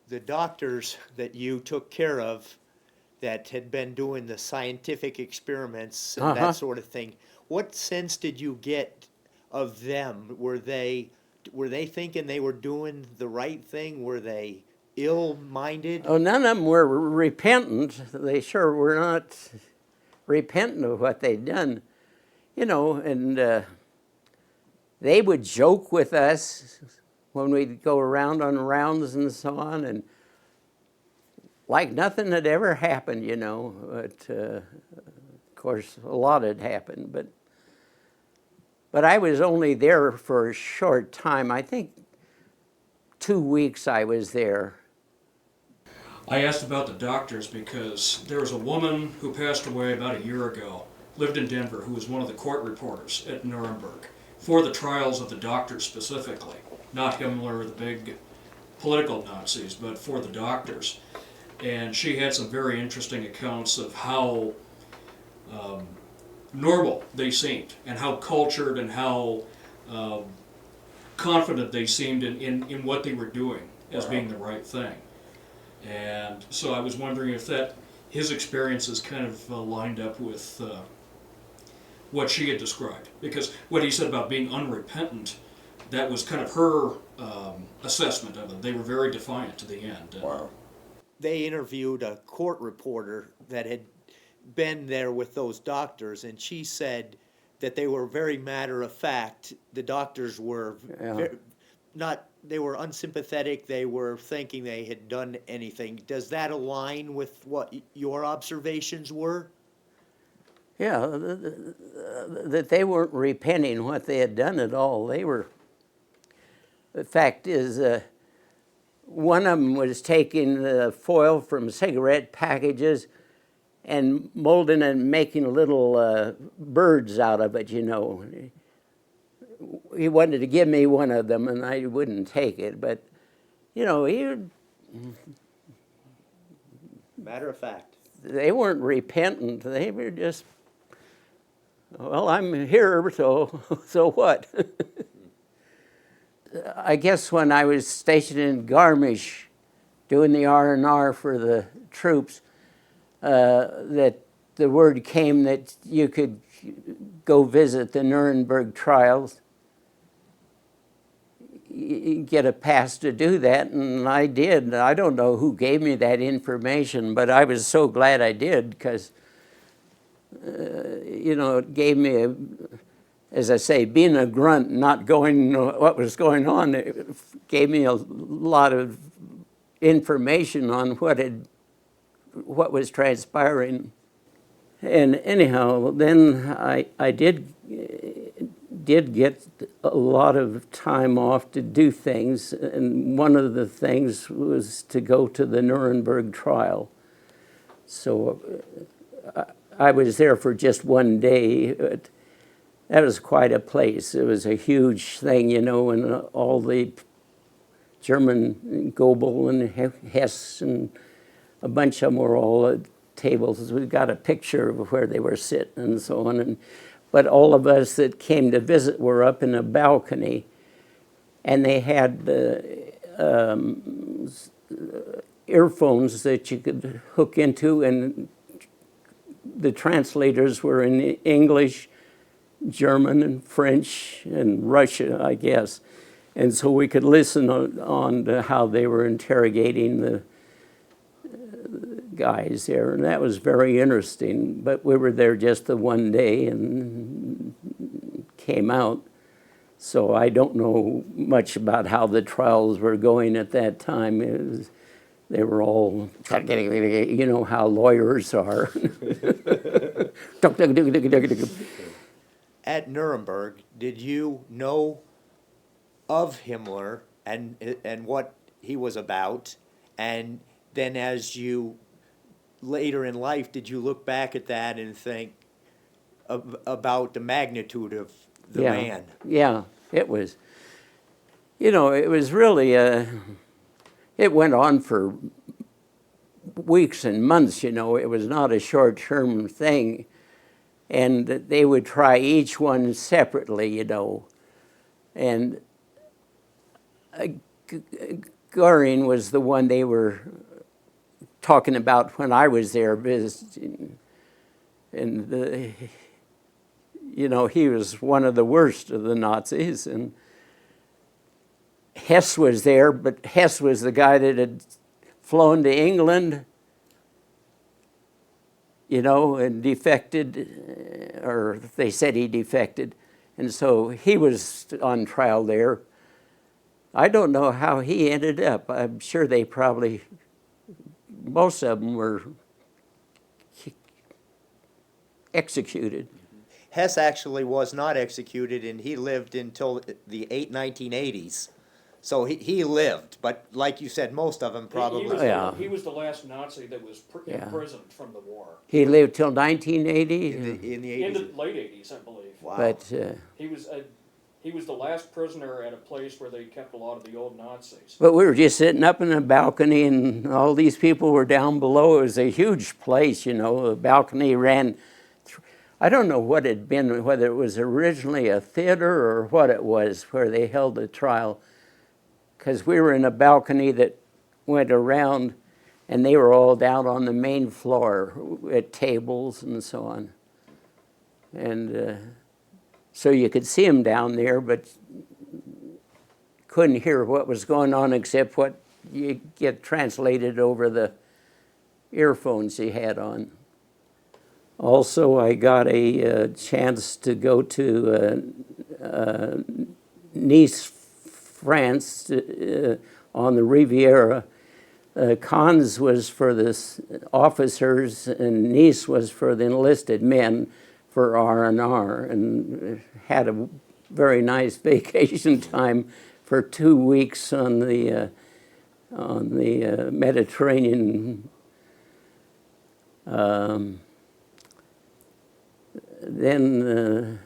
[SPEAKER 2] The doctors that you took care of that had been doing the scientific experiments and that sort of thing, what sense did you get of them? Were they thinking they were doing the right thing? Were they ill-minded?
[SPEAKER 3] Oh, none of them were repentant. They sure were not repentant of what they'd done. You know, and they would joke with us when we'd go around on rounds and so on, and like nothing had ever happened, you know. But of course, a lot had happened. But I was only there for a short time. I think 2 weeks I was there.
[SPEAKER 4] I asked about the doctors because there was a woman who passed away about a year ago, lived in Denver, who was one of the court reporters at Nuremberg for the trials of the doctors specifically, not Himmler, the big political Nazis, but for the doctors. And she had some very interesting accounts of how normal they seemed and how cultured and how confident they seemed in what they were doing as being the right thing. And so I was wondering if his experiences kind of lined up with what she had described. Because what he said about being unrepentant, that was kind of her assessment of it. They were very defiant to the end.
[SPEAKER 2] Wow. They interviewed a court reporter that had been there with those doctors, and she said that they were very matter of fact. The doctors were they were unsympathetic. They were thinking they had done anything. Does that align with what your observations were?
[SPEAKER 3] Yeah, that they weren't repenting what they had done at all. They were. The fact is, one of them was taking the foil from cigarette packages and molding and making little birds out of it, you know. He wanted to give me one of them, and I wouldn't take it. But, you know,
[SPEAKER 2] Matter of fact.
[SPEAKER 3] they weren't repentant. They were just, well, I'm here, so what? I guess when I was stationed in Garmisch doing the R&R for the troops, that the word came that you could go visit the Nuremberg trials. You get a pass to do that, and I did. I don't know who gave me that information, but I was so glad I did because, you know, it gave me as I say, being a grunt, not going what was going on, it gave me a lot of information on what was transpiring. And anyhow, then I did get a lot of time off to do things, and one of the things was to go to the Nuremberg trial. So I was there for just one day. That was quite a place. It was a huge thing, you know, and all the German Goebel and Hess and a bunch of them were all at tables. We got a picture of where they were sitting and so on. But all of us that came to visit were up in a balcony, and they had earphones that you could hook into, and the translators were in English, German and French and Russian, I guess. And so we could listen on to how they were interrogating the guys there, and that was very interesting. But we were there just the one day and came out. So I don't know much about how the trials were going at that time. They were all, you know how lawyers are.
[SPEAKER 2] At Nuremberg, did you know of Himmler and what he was about? And then as you, later in life, did you look back at that and think about the magnitude of the man?
[SPEAKER 3] Yeah, it was. You know, it was really, it went on for weeks and months, you know. It was not a short-term thing. And they would try each one separately, you know. And Goering was the one they were talking about when I was there visiting. And, you know, he was one of the worst of the Nazis. And Hess was there, but Hess was the guy that had flown to England, you know, and defected, or they said he defected. And so he was on trial there. I don't know how he ended up. I'm sure they probably, most of them were executed.
[SPEAKER 2] Hess actually was not executed, and he lived until the 1980s. So he lived, but like you said, most of them probably.
[SPEAKER 3] Yeah.
[SPEAKER 4] He was the last Nazi that was
[SPEAKER 3] Yeah.
[SPEAKER 4] imprisoned from the war.
[SPEAKER 3] He lived till 1980,
[SPEAKER 2] In the
[SPEAKER 4] In
[SPEAKER 2] 80s.
[SPEAKER 4] the late 80s, I believe.
[SPEAKER 2] Wow.
[SPEAKER 3] but
[SPEAKER 4] He was the last prisoner at a place where they kept a lot of the old Nazis.
[SPEAKER 3] we were just sitting up in a balcony, and all these people were down below. It was a huge place, you know. The balcony ran. I don't know what it had been, whether it was originally a theater or what it was, where they held the trial. Because we were in a balcony that went around, and they were all down on the main floor at tables and so on. And so you could see them down there, but couldn't hear what was going on except what you get translated over the earphones you had on. Also, I got a chance to go to Nice, France, on the Riviera. Cannes was for the officers, and Nice was for the enlisted men for R&R, and had a very nice vacation time for 2 weeks on the Mediterranean. Then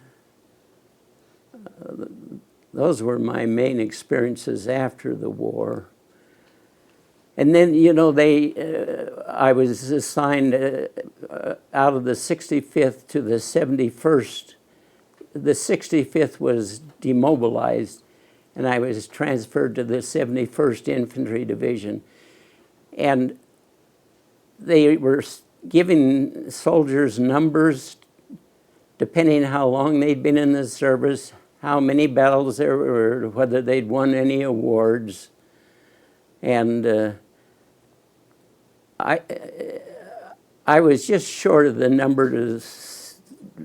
[SPEAKER 3] those were my main experiences after the war. And then, you know, I was assigned out of the 65th to the 71st. The 65th was demobilized, and I was transferred to the 71st Infantry Division. And they were giving soldiers numbers depending how long they'd been in the service, how many battles there were, whether they'd won any awards. And I was just short of the number to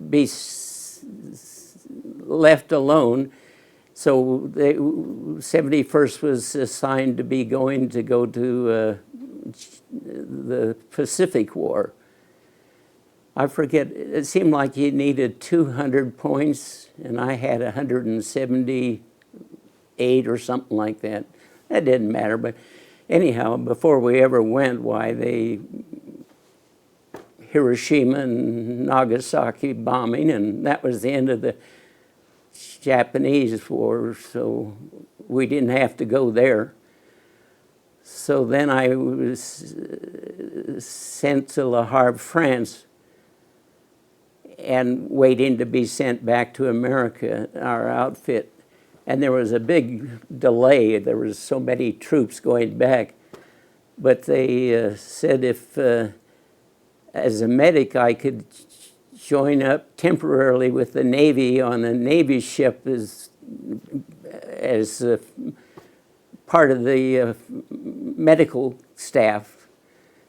[SPEAKER 3] be left alone. So the 71st was assigned to go to the Pacific War. I forget, it seemed like you needed 200 points, and I had 178 or something like that. That didn't matter, but anyhow, before we ever went, Hiroshima and Nagasaki bombing, and that was the end of the Japanese war, so we didn't have to go there. So then I was sent to Le Havre, France, and waiting to be sent back to America, our outfit. And there was a big delay. There was so many troops going back. But they said if, as a medic, I could join up temporarily with the Navy on a Navy ship as part of the medical staff.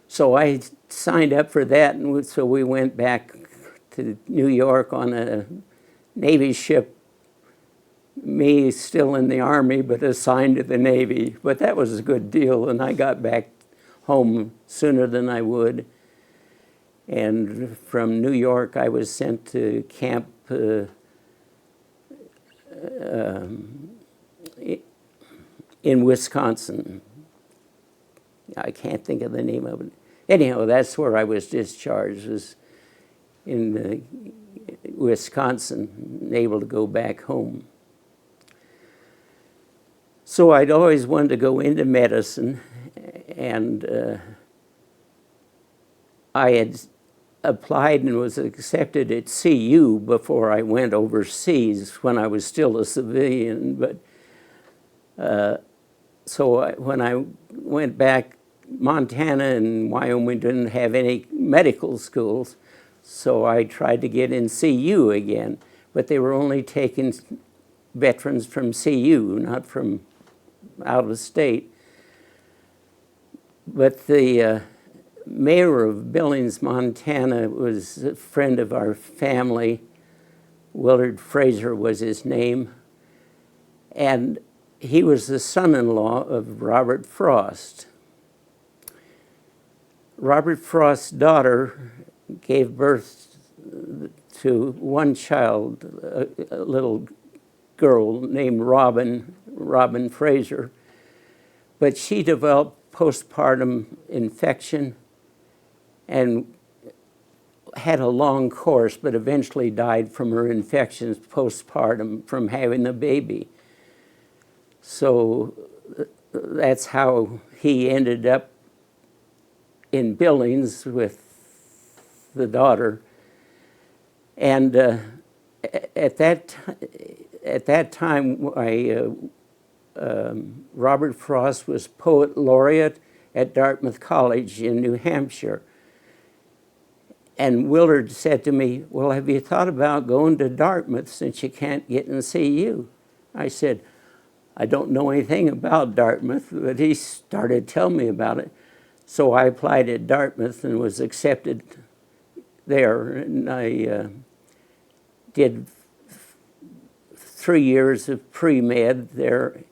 [SPEAKER 3] So I signed up for that, and so we went back to New York on a Navy ship, me still in the Army, but assigned to the Navy. But that was a good deal, and I got back home sooner than I would. And from New York, I was sent to camp in Wisconsin. I can't think of the name of it. Anyhow, that's where I was discharged, was in Wisconsin, able to go back home. So I'd always wanted to go into medicine, and I had applied and was accepted at CU before I went overseas when I was still a civilian. But when I went back, Montana and Wyoming didn't have any medical schools, so I tried to get in CU again. But they were only taking veterans from CU, not from out of state. But the mayor of Billings, Montana, was a friend of our family. Willard Fraser was his name. And he was the son-in-law of Robert Frost. Robert Frost's daughter gave birth to one child, a little girl named Robin Fraser, but she developed postpartum infection and had a long course, but eventually died from her infections postpartum from having the baby. So that's how he ended up in Billings with the daughter. And at that time, Robert Frost was poet laureate at Dartmouth College in New Hampshire. And Willard said to me, well, have you thought about going to Dartmouth since you can't get and see you? I said, I don't know anything about Dartmouth, but he started telling me about it. So I applied at Dartmouth and was accepted there. And I did 3 years of pre-med there.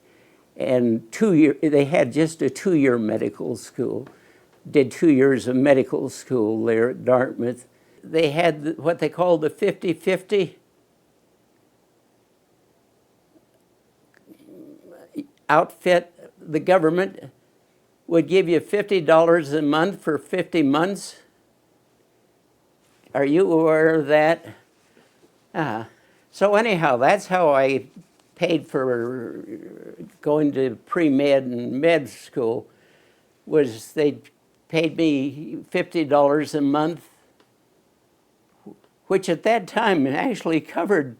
[SPEAKER 3] And they had just a 2-year medical school. Did 2 years of medical school there at Dartmouth. They had what they called the 50-50 outfit. The government would give you $50 a month for 50 months. Are you aware of that? So anyhow, that's how I paid for going to pre-med and med school, was they paid me $50 a month, which at that time actually covered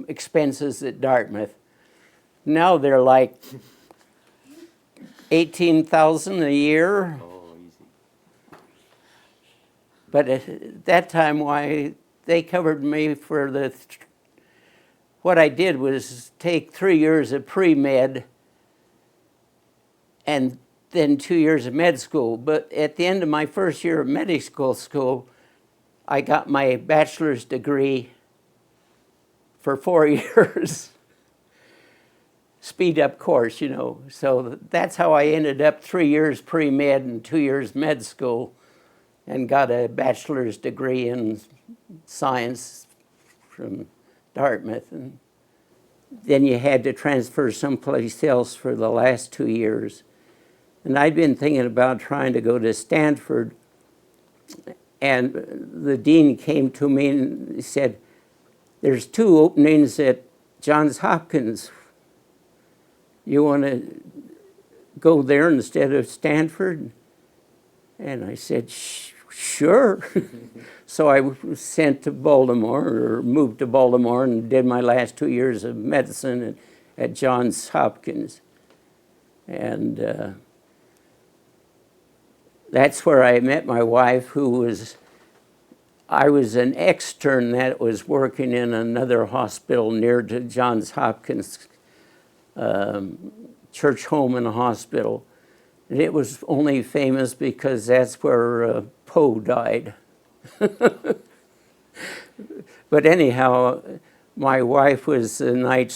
[SPEAKER 3] expenses at Dartmouth. Now they're like $18,000 a year.
[SPEAKER 2] Oh, easy.
[SPEAKER 3] But at that time, why they covered me for what I did was take 3 years of pre-med and then 2 years of med school. But at the end of my first year of medical school, I got my bachelor's degree for 4 years. Speed up course, you know. So that's how I ended up 3 years pre-med and 2 years med school and got a bachelor's degree in science from Dartmouth. And then you had to transfer someplace else for the last 2 years. And I'd been thinking about trying to go to Stanford. And the dean came to me and said, there's 2 openings at Johns Hopkins. You want to go there instead of Stanford? And I said, sure. So I was sent to Baltimore, or moved to Baltimore, and did my last 2 years of medicine at Johns Hopkins. And that's where I met my wife, I was an extern that was working in another hospital near to Johns Hopkins, Church Home and Hospital. And it was only famous because that's where Poe died. But anyhow, my wife was a night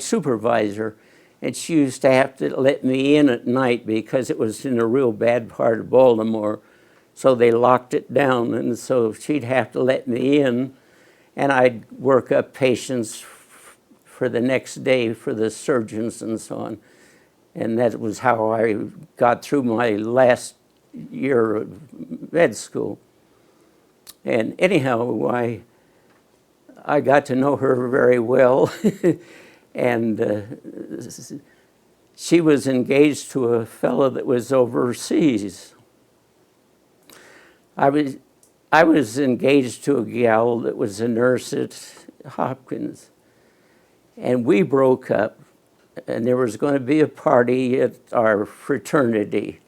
[SPEAKER 3] supervisor, and she used to have to let me in at night because it was in a real bad part of Baltimore. So they locked it down, and so she'd have to let me in, and I'd work up patients for the next day for the surgeons and so on. And that was how I got through my last year of med school. And anyhow, I got to know her very well. And she was engaged to a fellow that was overseas. I was engaged to a gal that was a nurse at Hopkins. And we broke up, and there was going to be a party at our fraternity,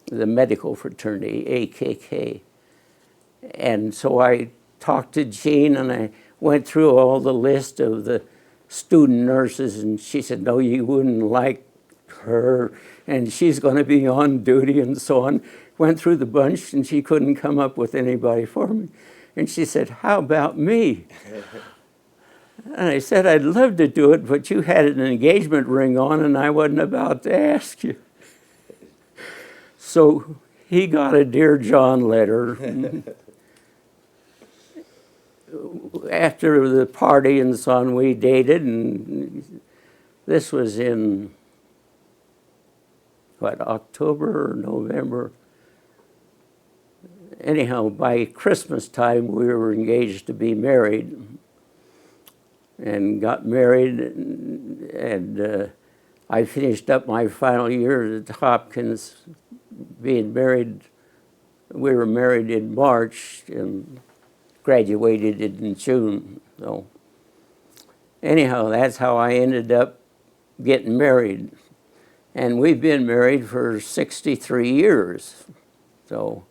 [SPEAKER 3] the medical fraternity, AKK. And so I talked to Jean, and I went through all the list of the student nurses, and she said, no, you wouldn't like her, and she's going to be on duty, and so on. Went through the bunch, and she couldn't come up with anybody for me. And she said, how about me? And I said, I'd love to do it, but you had an engagement ring on, and I wasn't about to ask you. So he got a Dear John letter. after the party and so on, we dated, and this was in, what, October or November? Anyhow, by Christmas time, we were engaged to be married, and got married, and I finished up my final year at Hopkins, being married. We were married in March and graduated in June. So anyhow, that's how I ended up getting married. And we've been married for 63 years. So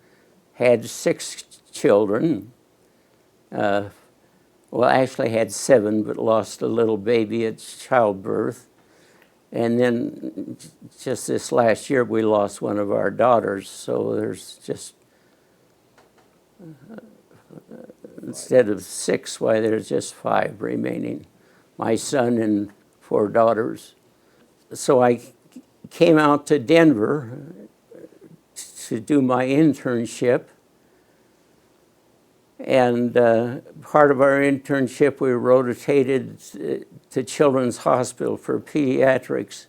[SPEAKER 3] had 6 children. Well, actually had 7, but lost a little baby at childbirth. And then just this last year, we lost one of our daughters. So there's just, instead of 6, why, there's just 5 remaining. My son and 4 daughters. So I came out to Denver to do my internship. And part of our internship, we rotated to Children's Hospital for pediatrics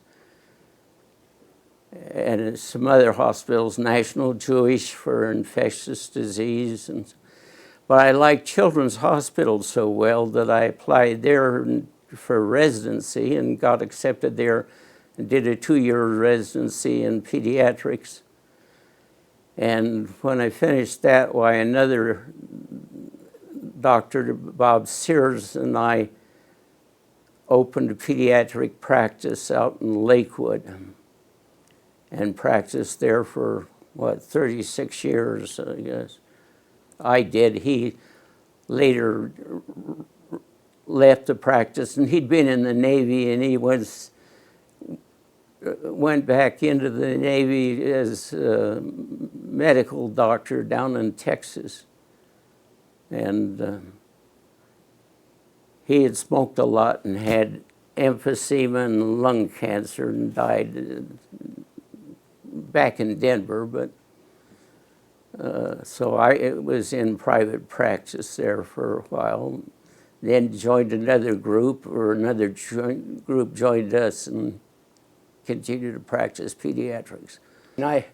[SPEAKER 3] and some other hospitals, National Jewish for infectious disease. But I liked Children's Hospital so well that I applied there for residency and got accepted there and did a 2-year residency in pediatrics. And when I finished that, why, another Dr. Bob Sears and I opened a pediatric practice out in Lakewood and practiced there for, what, 36 years, I guess. I did. He later left the practice, and he'd been in the Navy, and he went back into the Navy as a medical doctor down in Texas. And he had smoked a lot and had emphysema and lung cancer and died back in Denver. But so I was in private practice there for a while. Then joined another group, or another group joined us, and continued to practice pediatrics. And I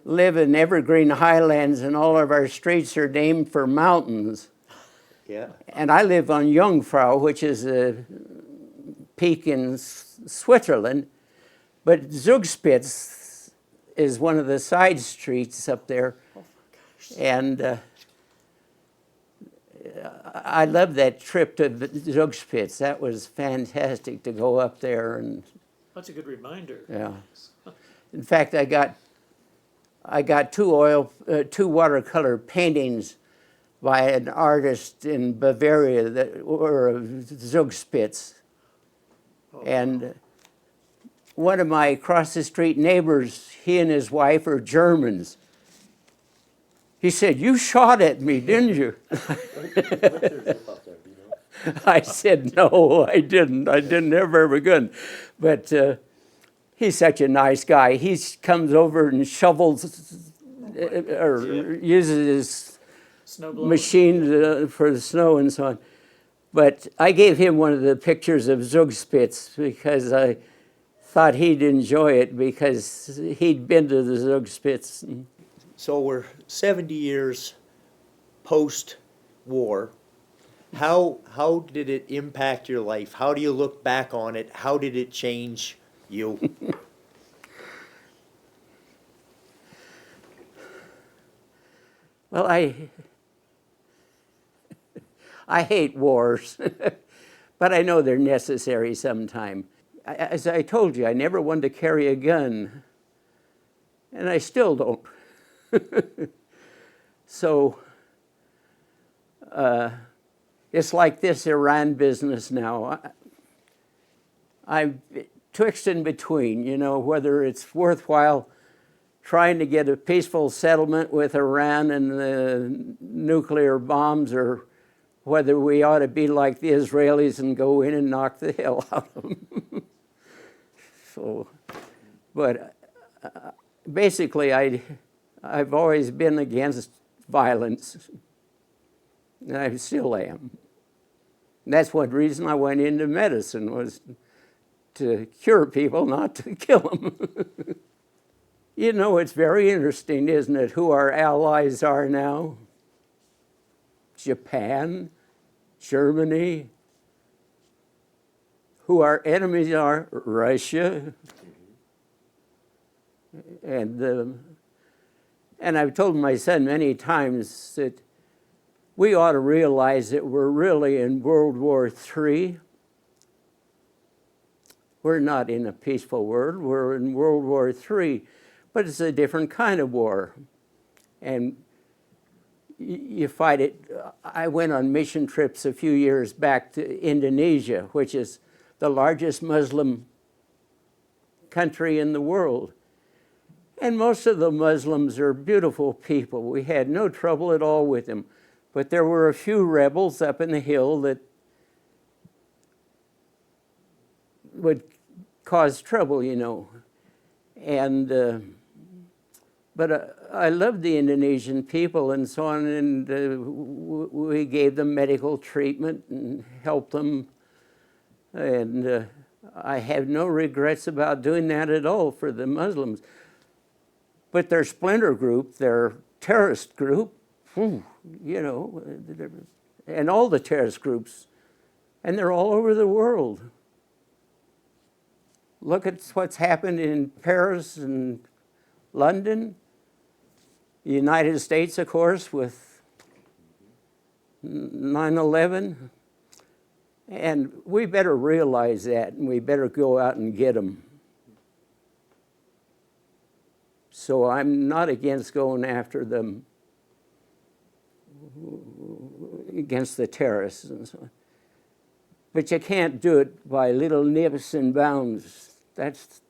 [SPEAKER 3] live in Evergreen Highlands, and all of our streets are named for mountains.
[SPEAKER 2] Yeah.
[SPEAKER 3] And I live on Jungfrau, which is a peak in Switzerland, but Zugspitz is one of the side streets up there. And I love that trip to Zugspitz. That was fantastic to go up there. And
[SPEAKER 1] That's a good reminder.
[SPEAKER 3] yeah. In fact, I got 2 watercolor paintings by an artist in Bavaria that were of Zugspitz. And one of my across the street neighbors, he and his wife are Germans. He said, "You shot at me, didn't you?" I said, "No, I didn't. I didn't ever good." But he's such a nice guy. He comes over and shovels or uses his machine for the snow and so on. But I gave him one of the pictures of Zugspitz because I thought he'd enjoy it because he'd been to the Zugspitz.
[SPEAKER 2] So we're 70 years post-war. How did it impact your life? How do you look back on it? How did it change you?
[SPEAKER 3] Well, I hate wars, but I know they're necessary sometime. As I told you, I never wanted to carry a gun, and I still don't. So it's like this Iran business now. I'm twixt in between, you know, whether it's worthwhile trying to get a peaceful settlement with Iran and the nuclear bombs, or whether we ought to be like the Israelis and go in and knock the hell out of them. So, but basically, I've always been against violence. And I still am. And that's one reason I went into medicine, was to cure people, not to kill them. You know, it's very interesting, isn't it, who our allies are now? Japan, Germany. Who our enemies are? Russia. And I've told my son many times that we ought to realize that we're really in World War III. We're not in a peaceful world, we're in World War III, but it's a different kind of war. And you fight it. I went on mission trips a few years back to Indonesia, which is the largest Muslim country in the world. And most of the Muslims are beautiful people. We had no trouble at all with them. But there were a few rebels up in the hill that would cause trouble, you know. And but I loved the Indonesian people and so on, and we gave them medical treatment and helped them. And I have no regrets about doing that at all for the Muslims. But their splinter group, their terrorist group, you know, and all the terrorist groups, and they're all over the world. Look at what's happened in Paris and London, the United States, of course, with 9/11. And we better realize that, and we better go out and get them. So I'm not against going after them, against the terrorists and so on. But you can't do it by little nips and bounds. That's,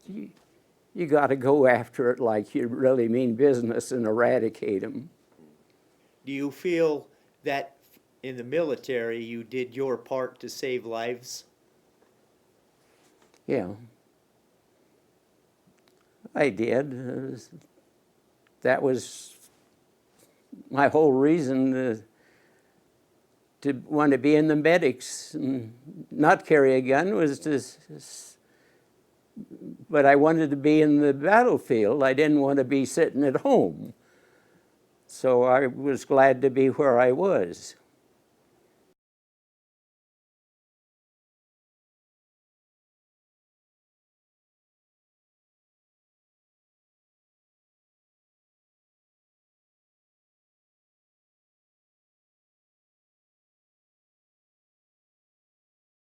[SPEAKER 3] you got to go after it like you really mean business and eradicate them.
[SPEAKER 2] Do you feel that in the military you did your part to save lives?
[SPEAKER 3] Yeah. I did. That was my whole reason to want to be in the medics and not carry a gun was to, but I wanted to be in the battlefield. I didn't want to be sitting at home. So I was glad to be where I was.